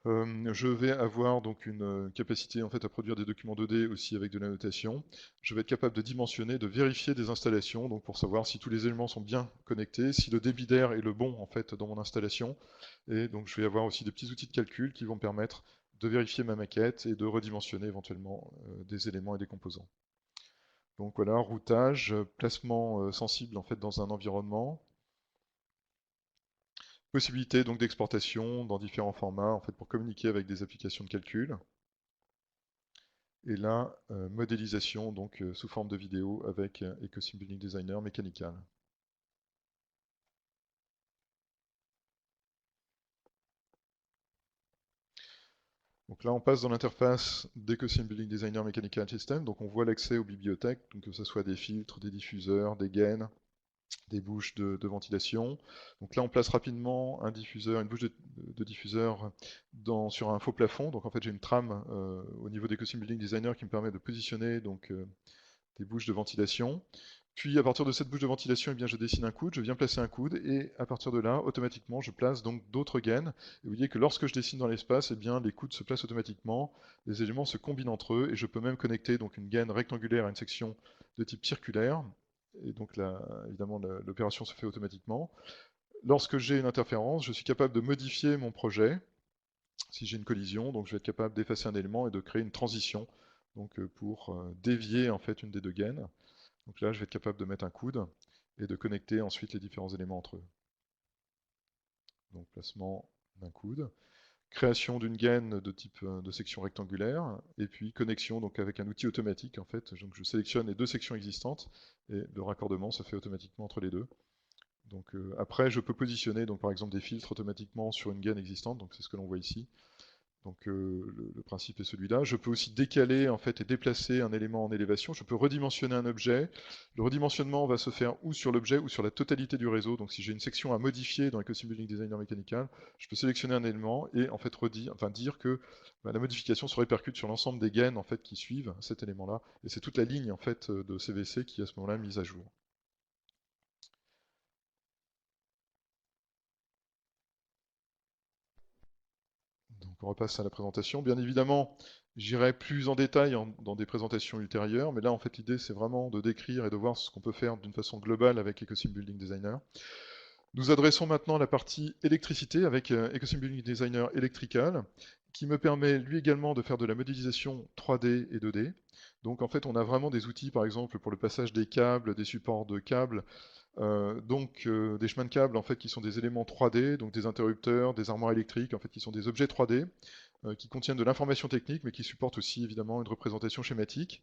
Je vais avoir donc une capacité en fait à produire des documents 2D aussi avec de la notation. Je vais être capable de dimensionner, de vérifier des installations, donc pour savoir si tous les éléments sont bien connectés, si le débit d'air est le bon en fait dans mon installation. Et donc je vais avoir aussi des petits outils de calcul qui vont me permettre de vérifier ma maquette et de redimensionner éventuellement des éléments et des composants. Donc voilà, routage, placement sensible en fait dans un environnement. Possibilité donc d'exportation dans différents formats en fait pour communiquer avec des applications de calcul. Et là, modélisation donc sous forme de vidéo avec Ecosim Building Designer Mechanical. Donc là, on passe dans l'interface d'EcoSim Building Designer Mechanical System. Donc on voit l'accès aux bibliothèques, donc que ce soit des filtres, des diffuseurs, des gaines, des bouches de ventilation. Donc là, on place rapidement un diffuseur, une bouche de diffuseur sur un faux plafond. Donc en fait, j'ai une trame au niveau d'EcoSim Building Designer qui me permet de positionner des bouches de ventilation. Puis à partir de cette bouche de ventilation, eh bien, je dessine un coude, je viens placer un coude, et à partir de là, automatiquement, je place donc d'autres gaines. Et vous voyez que lorsque je dessine dans l'espace, eh bien, les coudes se placent automatiquement, les éléments se combinent entre eux, et je peux même connecter donc une gaine rectangulaire à une section de type circulaire. Et donc là, évidemment, l'opération se fait automatiquement. Lorsque j'ai une interférence, je suis capable de modifier mon projet. Si j'ai une collision, donc je vais être capable d'effacer un élément et de créer une transition, donc pour dévier en fait une des deux gaines. Donc là, je vais être capable de mettre un coude et de connecter ensuite les différents éléments entre eux. Donc placement d'un coude, création d'une gaine de type de section rectangulaire, et puis connexion donc avec un outil automatique en fait. Donc je sélectionne les deux sections existantes et le raccordement se fait automatiquement entre les deux. Donc après, je peux positionner donc par exemple des filtres automatiquement sur une gaine existante. Donc c'est ce que l'on voit ici. Donc le principe est celui-là. Je peux aussi décaler en fait et déplacer un élément en élévation. Je peux redimensionner un objet. Le redimensionnement va se faire ou sur l'objet ou sur la totalité du réseau. Donc si j'ai une section à modifier dans EcoSim Building Designer Mechanical, je peux sélectionner un élément et en fait dire que la modification se répercute sur l'ensemble des gaines en fait qui suivent cet élément-là. Et c'est toute la ligne en fait de CVC qui est à ce moment-là mise à jour. Donc on repasse à la présentation. Bien évidemment, j'irai plus en détail dans des présentations ultérieures, mais là en fait l'idée c'est vraiment de décrire et de voir ce qu'on peut faire d'une façon globale avec EcoSim Building Designer. Nous adressons maintenant la partie électricité avec EcoSim Building Designer Electrical, qui me permet lui également de faire de la modélisation 3D et 2D. Donc en fait on a vraiment des outils par exemple pour le passage des câbles, des supports de câbles, des chemins de câbles en fait qui sont des éléments 3D, donc des interrupteurs, des armoires électriques, en fait qui sont des objets 3D qui contiennent de l'information technique, mais qui supportent aussi évidemment une représentation schématique.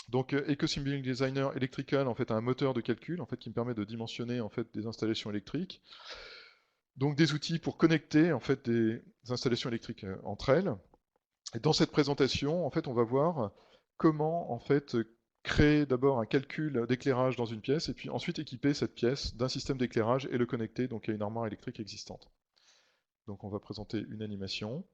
Donc EcoSim Building Designer Electrical en fait a un moteur de calcul en fait qui me permet de dimensionner en fait des installations électriques. Donc des outils pour connecter en fait des installations électriques entre elles. Et dans cette présentation, en fait, on va voir comment en fait créer d'abord un calcul d'éclairage dans une pièce et puis ensuite équiper cette pièce d'un système d'éclairage et le connecter donc à une armoire électrique existante. Donc on va présenter une animation.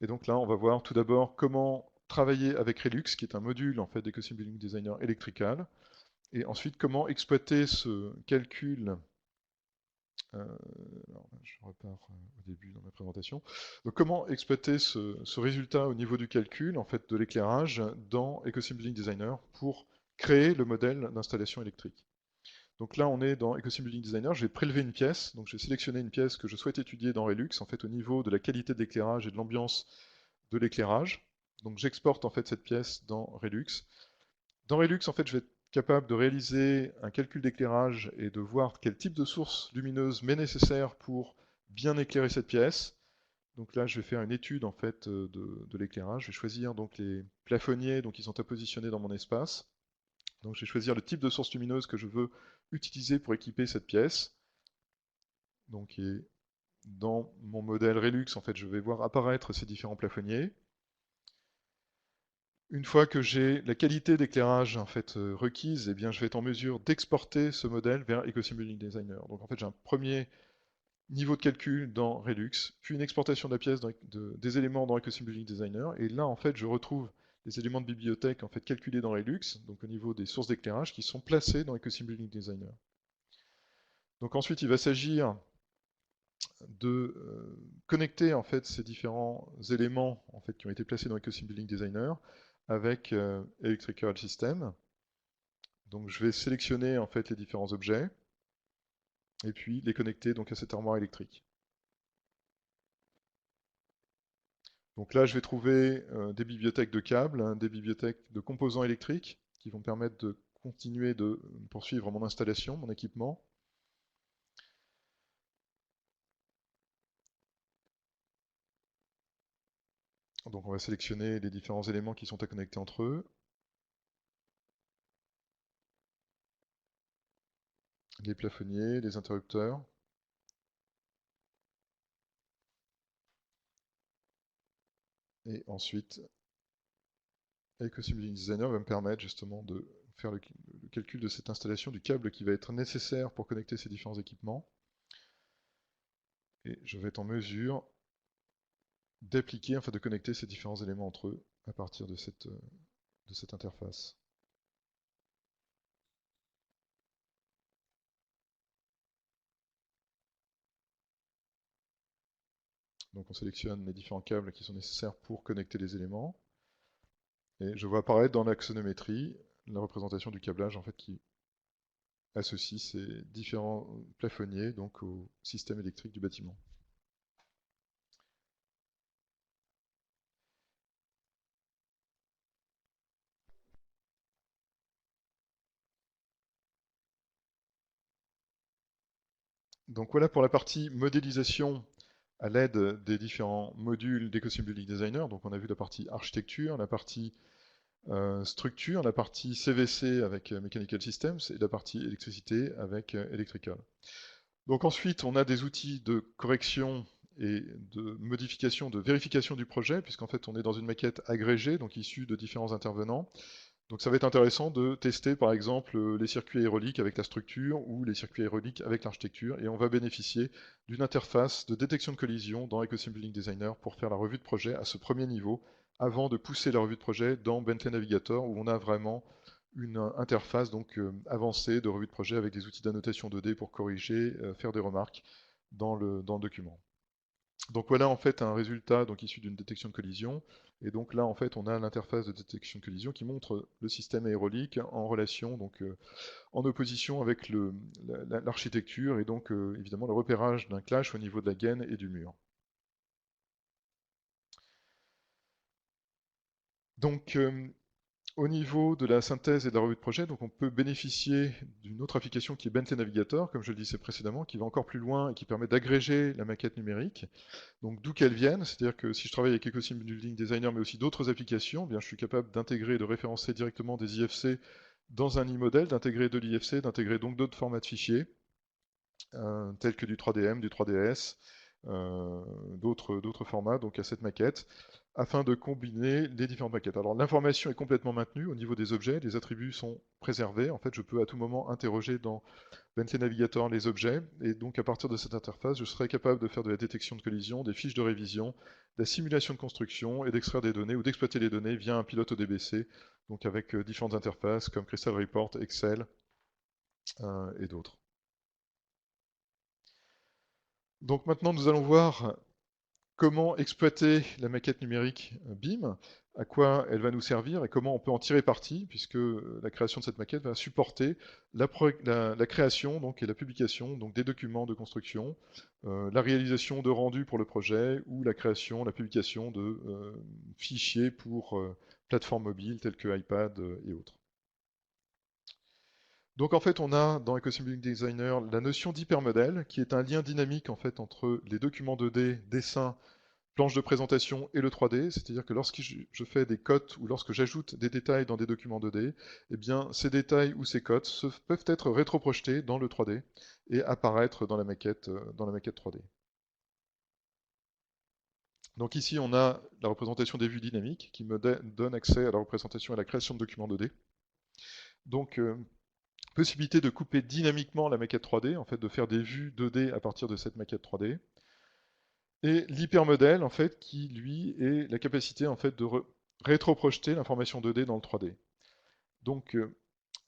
Et donc là, on va voir tout d'abord comment travailler avec Relux, qui est un module en fait d'EcoSim Building Designer Electrical, et ensuite comment exploiter ce calcul. Alors, je repars au début dans ma présentation. Donc, comment exploiter ce résultat au niveau du calcul en fait de l'éclairage dans EcoSim Building Designer pour créer le modèle d'installation électrique. Donc là, on est dans EcoSim Building Designer. Je vais prélever une pièce. Donc, je vais sélectionner une pièce que je souhaite étudier dans Relux en fait au niveau de la qualité d'éclairage et de l'ambiance de l'éclairage. Donc, j'exporte en fait cette pièce dans Relux. Dans Relux, en fait, je vais être capable de réaliser un calcul d'éclairage et de voir quel type de source lumineuse m'est nécessaire pour bien éclairer cette pièce. Donc là, je vais faire une étude en fait de l'éclairage. Je vais choisir donc les plafonniers donc, qui sont à positionner dans mon espace. Donc je vais choisir le type de source lumineuse que je veux utiliser pour équiper cette pièce. Donc dans mon modèle Relux, en fait, je vais voir apparaître ces différents plafonniers. Une fois que j'ai la qualité d'éclairage en fait requise, eh bien, je vais être en mesure d'exporter ce modèle vers EcoSim Building Designer. Donc en fait, j'ai un premier niveau de calcul dans Relux, puis une exportation de la pièce des éléments dans EcoSim Building Designer, et là en fait, je retrouve les éléments de bibliothèque en fait calculés dans Relux, donc au niveau des sources d'éclairage qui sont placés dans EcoSim Building Designer. Donc ensuite, il va s'agir de connecter en fait ces différents éléments en fait qui ont été placés dans EcoSim Building Designer avec Electrical System. Donc je vais sélectionner en fait les différents objets et puis les connecter donc à cette armoire électrique. Donc là je vais trouver des bibliothèques de câbles, hein, des bibliothèques de composants électriques qui vont me permettre de continuer de poursuivre mon installation, mon équipement. Donc on va sélectionner les différents éléments qui sont à connecter entre eux. les plafonniers, les interrupteurs. Et ensuite, Ecosystem Building Designer va me permettre justement de faire le calcul de cette installation du câble qui va être nécessaire pour connecter ces différents équipements. Et je vais être en mesure d'appliquer, enfin de connecter ces différents éléments entre eux à partir de cette interface. Donc on sélectionne les différents câbles qui sont nécessaires pour connecter les éléments. Et je vois apparaître dans l'axonométrie la représentation du câblage en fait, qui associe ces différents plafonniers donc, au système électrique du bâtiment. Donc voilà pour la partie modélisation à l'aide des différents modules d'Ecosystem Building Designer. Donc on a vu la partie architecture, la partie structure, la partie CVC avec Mechanical Systems et la partie électricité avec Electrical. Donc ensuite, on a des outils de correction et de modification, de vérification du projet, puisqu'en fait on est dans une maquette agrégée, donc issue de différents intervenants. Donc ça va être intéressant de tester par exemple les circuits aéroliques avec la structure ou les circuits aéroliques avec l'architecture, et on va bénéficier d'une interface de détection de collision dans Ecosystem Building Designer pour faire la revue de projet à ce premier niveau, avant de pousser la revue de projet dans Bentley Navigator, où on a vraiment une interface donc avancée de revue de projet avec des outils d'annotation 2D pour corriger, faire des remarques dans le document. Donc voilà en fait un résultat donc, issu d'une détection de collision. Et donc là en fait on a l'interface de détection de collision qui montre le système aérolique en relation, donc en opposition avec l'architecture et donc évidemment le repérage d'un clash au niveau de la gaine et du mur. Donc au niveau de la synthèse et de la revue de projet, donc on peut bénéficier d'une autre application qui est Bentley Navigator, comme je le disais précédemment, qui va encore plus loin et qui permet d'agréger la maquette numérique. Donc d'où qu'elles viennent, c'est-à-dire que si je travaille avec Ecosystem Building Designer, mais aussi d'autres applications, eh bien, je suis capable d'intégrer et de référencer directement des IFC dans un e-model, d'intégrer de l'IFC, d'intégrer donc d'autres formats de fichiers, tels que du 3DM, du 3DS, d'autres formats donc à cette maquette, afin de combiner les différentes maquettes. Alors l'information est complètement maintenue au niveau des objets, les attributs sont préservés. En fait, je peux à tout moment interroger dans Bentley Navigator les objets, et donc à partir de cette interface, je serai capable de faire de la détection de collision, des fiches de révision, de la simulation de construction, et d'extraire des données ou d'exploiter les données via un pilote ODBC, donc avec différentes interfaces comme Crystal Report, Excel et d'autres. Donc maintenant, nous allons voir comment exploiter la maquette numérique BIM, à quoi elle va nous servir et comment on peut en tirer parti, puisque la création de cette maquette va supporter la création donc, et la publication donc, des documents de construction, la réalisation de rendus pour le projet ou la création, la publication de fichiers pour plateformes mobiles telles que iPad et autres. Donc en fait, on a dans Ecosystem Building Designer la notion d'hypermodèle, qui est un lien dynamique en fait entre les documents 2D, dessins, planche de présentation et le 3D, c'est-à-dire que lorsque je fais des cotes ou lorsque j'ajoute des détails dans des documents 2D, eh bien ces détails ou ces cotes peuvent être rétroprojetés dans le 3D et apparaître dans la maquette 3D. Donc ici on a la représentation des vues dynamiques qui me donne accès à la représentation et à la création de documents 2D. Donc possibilité de couper dynamiquement la maquette 3D, en fait de faire des vues 2D à partir de cette maquette 3D. Et l'hypermodèle, en fait, qui lui est la capacité en fait de rétroprojeter l'information 2D dans le 3D. Donc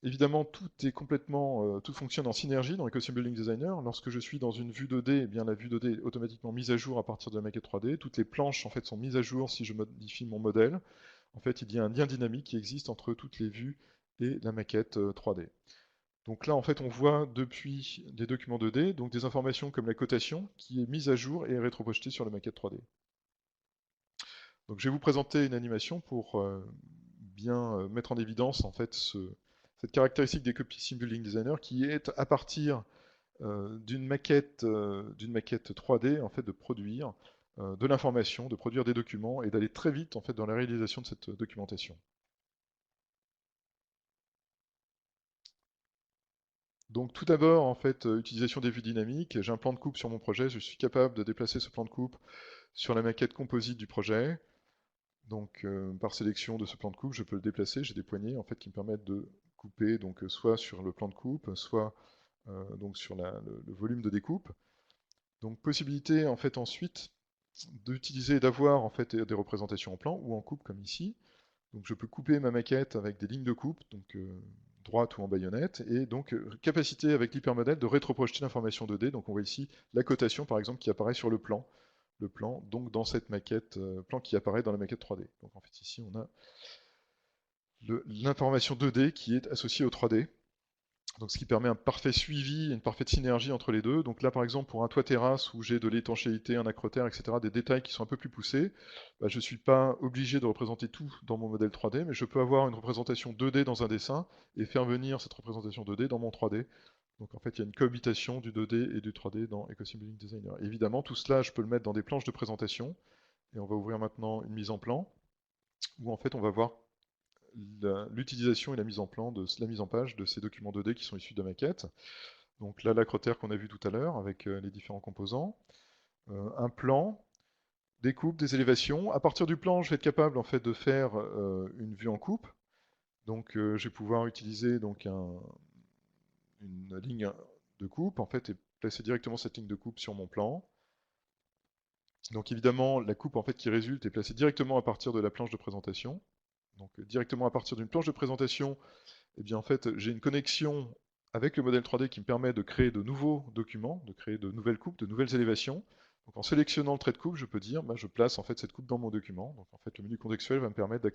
évidemment, tout fonctionne en synergie dans Ecosystem Building Designer. Lorsque je suis dans une vue 2D, eh bien la vue 2D est automatiquement mise à jour à partir de la maquette 3D. Toutes les planches en fait sont mises à jour si je modifie mon modèle. En fait, il y a un lien dynamique qui existe entre toutes les vues et la maquette 3D. Donc là, en fait, on voit depuis des documents 2D, donc des informations comme la cotation qui est mise à jour et rétroprojetée sur la maquette 3D. Donc je vais vous présenter une animation pour bien mettre en évidence en fait cette caractéristique des Ecosystem Building Designer qui est à partir d'une maquette 3D en fait de produire de l'information, de produire des documents et d'aller très vite en fait dans la réalisation de cette documentation. Donc tout d'abord, en fait, utilisation des vues dynamiques. J'ai un plan de coupe sur mon projet, je suis capable de déplacer ce plan de coupe sur la maquette composite du projet. Donc par sélection de ce plan de coupe, je peux le déplacer. J'ai des poignées en fait qui me permettent de couper, donc soit sur le plan de coupe, soit donc sur le volume de découpe. Donc possibilité en fait ensuite d'utiliser et d'avoir en fait des représentations en plan ou en coupe comme ici. Donc je peux couper ma maquette avec des lignes de coupe, donc droite ou en baïonnette, et donc capacité avec l'hypermodèle de rétroprojeter l'information 2D. Donc on voit ici la cotation par exemple qui apparaît sur le plan donc dans cette maquette, plan qui apparaît dans la maquette 3D. Donc en fait ici on a l'information 2D qui est associée au 3D. Donc ce qui permet un parfait suivi, une parfaite synergie entre les deux. Donc là par exemple pour un toit terrasse où j'ai de l'étanchéité, un acrotère, etc., des détails qui sont un peu plus poussés, bah, je ne suis pas obligé de représenter tout dans mon modèle 3D, mais je peux avoir une représentation 2D dans un dessin et faire venir cette représentation 2D dans mon 3D. Donc en fait il y a une cohabitation du 2D et du 3D dans Ecosim Building Designer. Et évidemment tout cela je peux le mettre dans des planches de présentation. Et on va ouvrir maintenant une mise en plan où en fait on va voir l'utilisation et la mise en plan de la mise en page de ces documents 2D qui sont issus de maquettes. Donc là, l'acrotère qu'on a vu tout à l'heure avec les différents composants, un plan, des coupes, des élévations. À partir du plan, je vais être capable en fait de faire une vue en coupe. Donc je vais pouvoir utiliser donc une ligne de coupe en fait et placer directement cette ligne de coupe sur mon plan. Donc évidemment, la coupe en fait qui résulte est placée directement à partir de la planche de présentation. Donc directement à partir d'une planche de présentation, eh bien en fait, j'ai une connexion avec le modèle 3D qui me permet de créer de nouveaux documents, de créer de nouvelles coupes, de nouvelles élévations. Donc en sélectionnant le trait de coupe, je peux dire, bah, je place en fait cette coupe dans mon document. Donc en fait, le menu contextuel va me permettre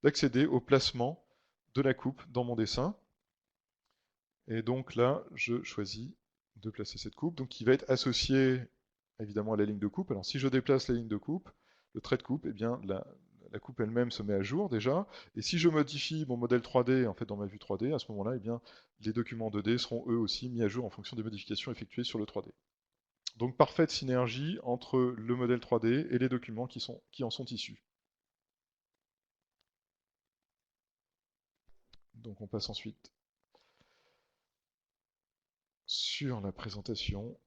d'accéder au placement de la coupe dans mon dessin. Et donc là, je choisis de placer cette coupe, donc qui va être associée évidemment à la ligne de coupe. Alors si je déplace la ligne de coupe, le trait de coupe, eh bien la coupe elle-même se met à jour déjà. Et si je modifie mon modèle 3D en fait dans ma vue 3D, à ce moment-là, eh bien les documents 2D seront eux aussi mis à jour en fonction des modifications effectuées sur le 3D. Donc parfaite synergie entre le modèle 3D et les documents qui en sont issus. Donc on passe ensuite sur la présentation.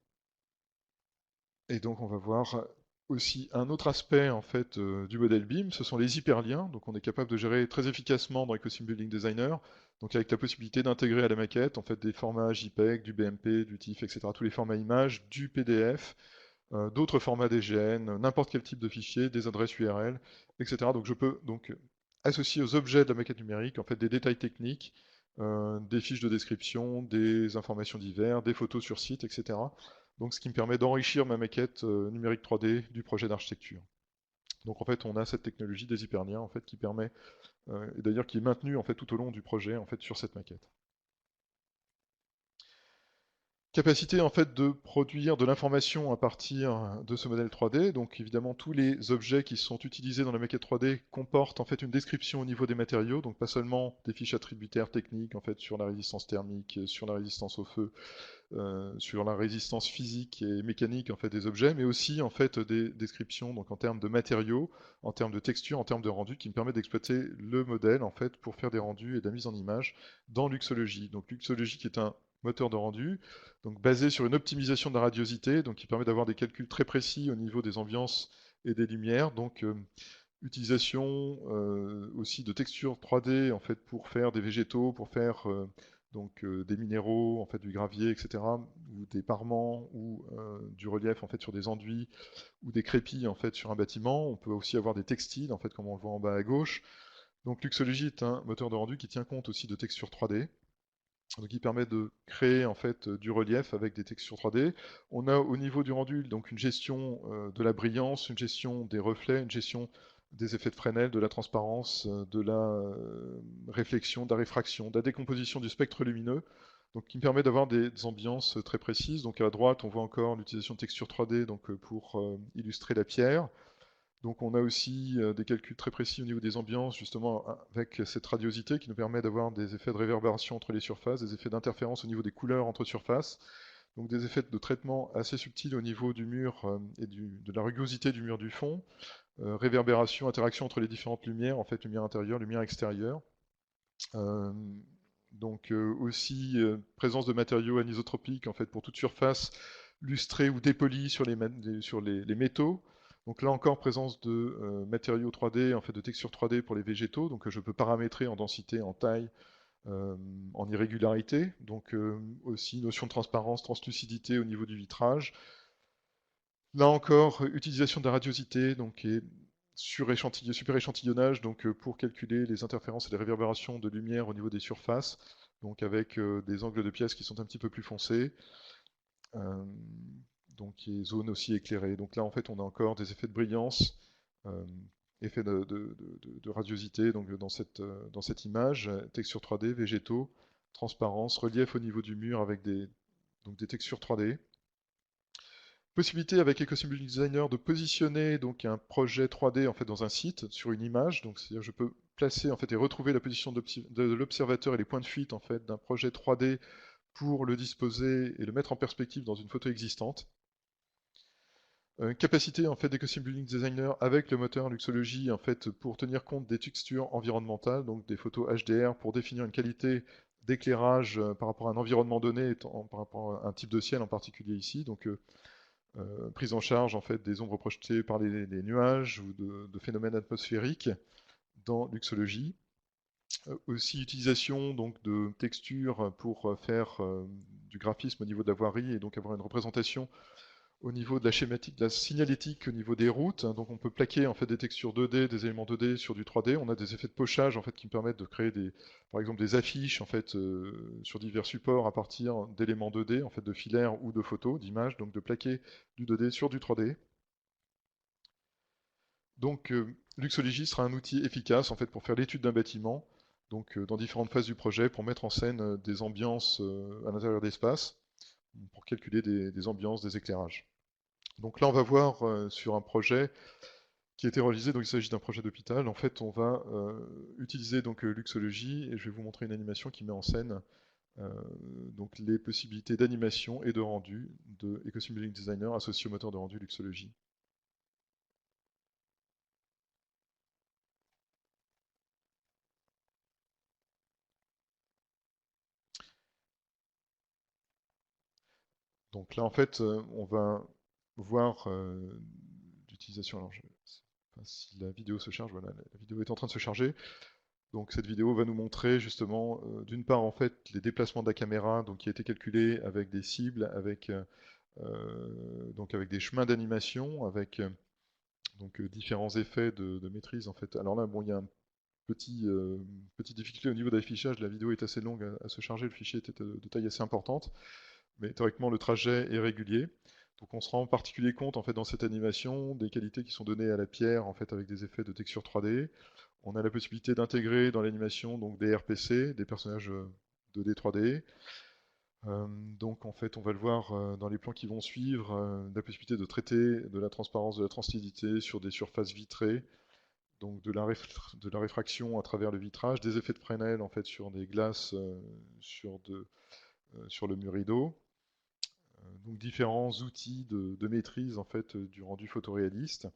Et donc on va voir aussi un autre aspect en fait du modèle BIM, ce sont les hyperliens. Donc on est capable de gérer très efficacement dans Ecosim Building Designer, donc avec la possibilité d'intégrer à la maquette en fait des formats JPEG, du BMP, du TIFF, etc. Tous les formats images, du PDF, d'autres formats DGN, n'importe quel type de fichier, des adresses URL, etc. Donc je peux donc associer aux objets de la maquette numérique en fait des détails techniques, des fiches de description, des informations diverses, des photos sur site, etc. Donc ce qui me permet d'enrichir ma maquette numérique 3D du projet d'architecture. Donc en fait on a cette technologie des hyperliens en fait qui permet, et d'ailleurs qui est maintenue en fait tout au long du projet en fait sur cette maquette. Capacité en fait de produire de l'information à partir de ce modèle 3D. Donc évidemment tous les objets qui sont utilisés dans la maquette 3D comportent en fait une description au niveau des matériaux, donc pas seulement des fiches attributaires techniques en fait sur la résistance thermique, sur la résistance au feu, sur la résistance physique et mécanique en fait des objets, mais aussi en fait des descriptions donc en termes de matériaux, en termes de texture, en termes de rendu, qui me permet d'exploiter le modèle en fait pour faire des rendus et de la mise en image dans Luxology. Donc Luxology qui est un moteur de rendu, donc basé sur une optimisation de la radiosité, donc qui permet d'avoir des calculs très précis au niveau des ambiances et des lumières. Donc utilisation aussi de textures 3D en fait pour faire des végétaux, pour faire donc des minéraux, en fait du gravier, etc., ou des parements, ou du relief en fait sur des enduits, ou des crépis en fait sur un bâtiment. On peut aussi avoir des textiles en fait comme on le voit en bas à gauche. Donc Luxology est un moteur de rendu qui tient compte aussi de textures 3D. Donc il permet de créer en fait du relief avec des textures 3D. On a au niveau du rendu donc une gestion de la brillance, une gestion des reflets, une gestion des effets de Fresnel, de la transparence, de la réflexion, de la réfraction, de la décomposition du spectre lumineux, donc qui me permet d'avoir des ambiances très précises. Donc à droite, on voit encore l'utilisation de textures 3D donc, pour illustrer la pierre. Donc on a aussi des calculs très précis au niveau des ambiances, justement avec cette radiosité qui nous permet d'avoir des effets de réverbération entre les surfaces, des effets d'interférence au niveau des couleurs entre surfaces, donc des effets de traitement assez subtils au niveau du mur et de la rugosité du mur du fond, réverbération, interaction entre les différentes lumières, en fait lumière intérieure, lumière extérieure, Donc aussi présence de matériaux anisotropiques en fait pour toute surface lustrée ou dépolie sur les métaux. Donc là encore présence de matériaux 3D, en fait de textures 3D pour les végétaux. Donc je peux paramétrer en densité, en taille, en irrégularité. Donc aussi notion de transparence, translucidité au niveau du vitrage. Là encore, utilisation de la radiosité, donc et super échantillonnage, donc pour calculer les interférences et les réverbérations de lumière au niveau des surfaces, donc avec des angles de pièces qui sont un petit peu plus foncés, euh, donc les zones aussi éclairées. Donc là, en fait, on a encore des effets de brillance, euh, effets de radiosité, donc dans cette image, texture 3D, végétaux, transparence, relief au niveau du mur avec donc des textures 3D. Possibilité avec EcoSymboling Designer de positionner donc un projet 3D en fait dans un site sur une image. Donc c'est-à-dire je peux placer en fait et retrouver la position de l'observateur et les points de fuite en fait d'un projet 3D pour le disposer et le mettre en perspective dans une photo existante. Capacité en fait d'EcoSymboling Designer avec le moteur Luxology en fait pour tenir compte des textures environnementales, donc des photos HDR pour définir une qualité d'éclairage par rapport à un environnement donné, par rapport à un type de ciel en particulier ici. Donc prise en charge en fait des ombres projetées par les nuages ou de phénomènes atmosphériques dans Luxology. Aussi utilisation donc de textures pour faire du graphisme au niveau de la voirie et donc avoir une représentation au niveau de la schématique, de la signalétique au niveau des routes. Donc on peut plaquer en fait des textures 2D, des éléments 2D sur du 3D. On a des effets de pochage en fait qui me permettent de créer par exemple des affiches en fait sur divers supports à partir d'éléments 2D en fait de filaires ou de photos, d'images, donc de plaquer du 2D sur du 3D. Donc Luxology sera un outil efficace en fait pour faire l'étude d'un bâtiment, donc dans différentes phases du projet, pour mettre en scène des ambiances à l'intérieur d'espace, pour calculer des ambiances, des éclairages. Donc là, on va voir sur un projet qui a été réalisé, donc il s'agit d'un projet d'hôpital. En fait, on va utiliser donc Luxology et je vais vous montrer une animation qui met en scène euh, donc les possibilités d'animation et de rendu de EcoSymboling Designer associé au moteur de rendu Luxology. Donc là, en fait, on va voir l'utilisation. Alors, je ne sais pas si la vidéo se charge. Voilà, la vidéo est en train de se charger. Donc cette vidéo va nous montrer justement, d'une part en fait les déplacements de la caméra, donc qui a été calculé avec des cibles, donc avec des chemins d'animation, avec donc différents effets de maîtrise en fait. Alors là, bon, il y a un petite difficulté au niveau de l'affichage. La vidéo est assez longue à se charger, le fichier était de taille assez importante, mais théoriquement le trajet est régulier. Donc on se rend en particulier compte en fait dans cette animation des qualités qui sont données à la pierre en fait avec des effets de texture 3D. On a la possibilité d'intégrer dans l'animation donc des RPC, des personnages 2D 3D. Donc en fait on va le voir dans les plans qui vont suivre, la possibilité de traiter de la transparence, de la translucidité sur des surfaces vitrées, donc de la réfraction à travers le vitrage, des effets de Fresnel en fait sur des glaces sur le mur rideau. Donc différents outils de maîtrise en fait du rendu photoréaliste.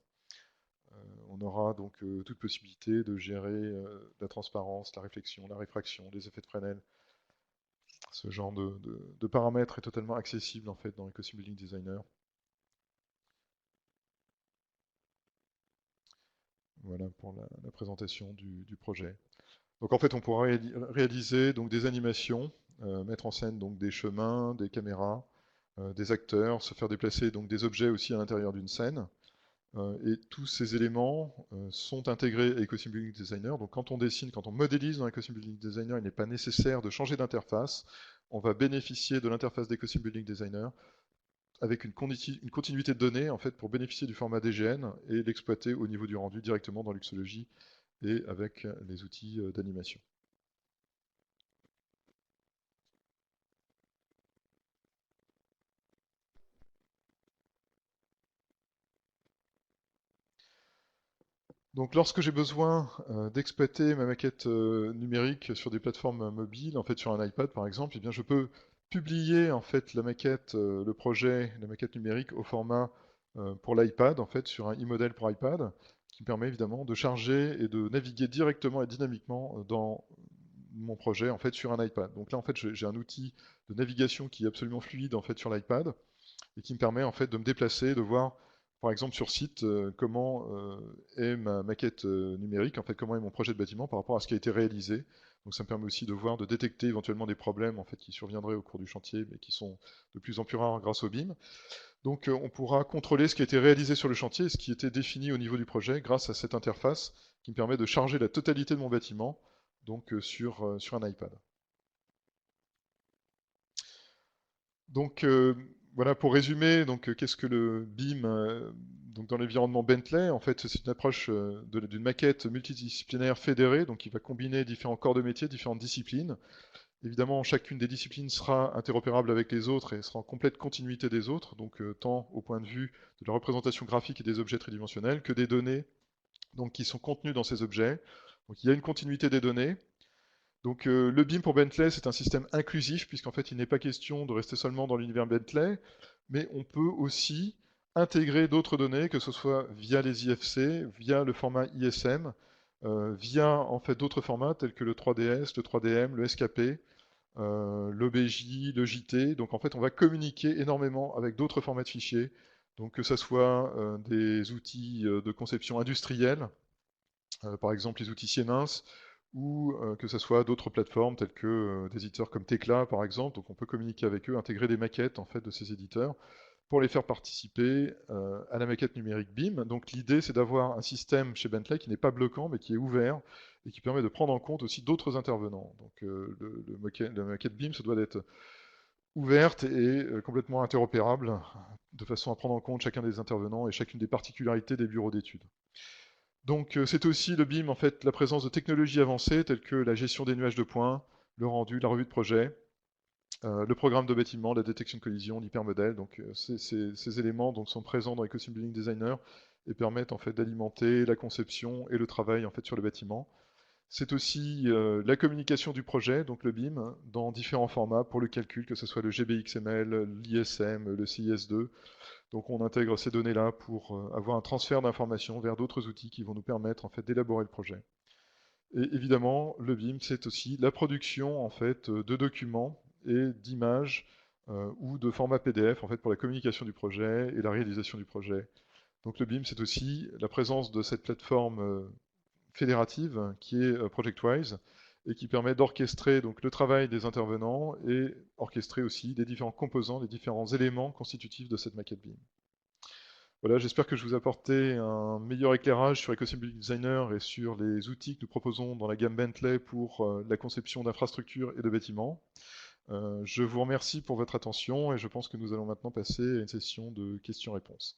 On aura donc toute possibilité de gérer la transparence, la réflexion, la réfraction, les effets de Fresnel. Ce genre de paramètres est totalement accessible en fait dans EcoSymboling Designer. Voilà pour la présentation du projet. Donc en fait on pourra réaliser donc des animations, mettre en scène donc des chemins, des caméras, des acteurs, se faire déplacer donc des objets aussi à l'intérieur d'une scène. Et tous ces éléments sont intégrés à EcoSymboling Designer. Donc quand on dessine, quand on modélise dans EcoSymboling Designer, il n'est pas nécessaire de changer d'interface. On va bénéficier de l'interface d'EcoSymboling Designer avec une continuité de données en fait, pour bénéficier du format DGN et l'exploiter au niveau du rendu directement dans Luxology et avec les outils d'animation. Donc lorsque j'ai besoin d'exploiter ma maquette numérique sur des plateformes mobiles, en fait sur un iPad par exemple, eh bien je peux publier en fait la maquette, le projet, la maquette numérique au format pour l'iPad, en fait sur un e-model pour iPad, qui me permet évidemment de charger et de naviguer directement et dynamiquement mon projet en fait sur un iPad. Donc là en fait j'ai un outil de navigation qui est absolument fluide en fait sur l'iPad et qui me permet en fait de me déplacer, de voir par exemple sur site comment est ma maquette numérique, en fait comment est mon projet de bâtiment par rapport à ce qui a été réalisé. Donc ça me permet aussi de voir, de détecter éventuellement des problèmes en fait qui surviendraient au cours du chantier, mais qui sont de plus en plus rares grâce au BIM. Donc on pourra contrôler ce qui a été réalisé sur le chantier et ce qui était défini au niveau du projet grâce à cette interface qui me permet de charger la totalité de mon bâtiment donc sur un iPad. Donc voilà, pour résumer, donc qu'est-ce que le BIM donc dans l'environnement Bentley, en fait, c'est une approche d'une maquette multidisciplinaire fédérée, donc qui va combiner différents corps de métier, différentes disciplines. Évidemment, chacune des disciplines sera interopérable avec les autres et sera en complète continuité des autres, donc tant au point de vue de la représentation graphique et des objets tridimensionnels que des données donc, qui sont contenues dans ces objets. Donc il y a une continuité des données. Donc le BIM pour Bentley, c'est un système inclusif, puisqu'en fait, il n'est pas question de rester seulement dans l'univers Bentley, mais on peut aussi intégrer d'autres données, que ce soit via les IFC, via le format ISM, via en fait d'autres formats tels que le 3DS, le 3DM, le SKP, l'OBJ, le JT. Donc en fait, on va communiquer énormément avec d'autres formats de fichiers, donc que ce soit des outils de conception industrielle, par exemple les outils Siemens, ou que ce soit d'autres plateformes telles que des éditeurs comme Tekla par exemple. Donc on peut communiquer avec eux, intégrer des maquettes en fait de ces éditeurs pour les faire participer à la maquette numérique BIM. Donc l'idée c'est d'avoir un système chez Bentley qui n'est pas bloquant mais qui est ouvert et qui permet de prendre en compte aussi d'autres intervenants. Donc la maquette BIM se doit d'être ouverte et complètement interopérable de façon à prendre en compte chacun des intervenants et chacune des particularités des bureaux d'études. Donc c'est aussi le BIM, en fait, la présence de technologies avancées telles que la gestion des nuages de points, le rendu, la revue de projet, le programme de bâtiment, la détection de collision, l'hypermodèle. Donc ces éléments donc, sont présents dans Ecosystem Building Designer et permettent en fait d'alimenter la conception et le travail en fait sur le bâtiment. C'est aussi la communication du projet, donc le BIM, dans différents formats pour le calcul, que ce soit le GBXML, l'ISM, le CIS2. Donc on intègre ces données-là pour avoir un transfert d'informations vers d'autres outils qui vont nous permettre en fait d'élaborer le projet. Et évidemment, le BIM, c'est aussi la production en fait de documents et d'images ou de formats PDF en fait pour la communication du projet et la réalisation du projet. Donc le BIM, c'est aussi la présence de cette plateforme fédérative qui est ProjectWise et qui permet d'orchestrer donc le travail des intervenants et orchestrer aussi les différents composants, les différents éléments constitutifs de cette maquette BIM. Voilà, j'espère que je vous ai apporté un meilleur éclairage sur Ecosystem Building Designer et sur les outils que nous proposons dans la gamme Bentley pour la conception d'infrastructures et de bâtiments. Je vous remercie pour votre attention et je pense que nous allons maintenant passer à une session de questions-réponses.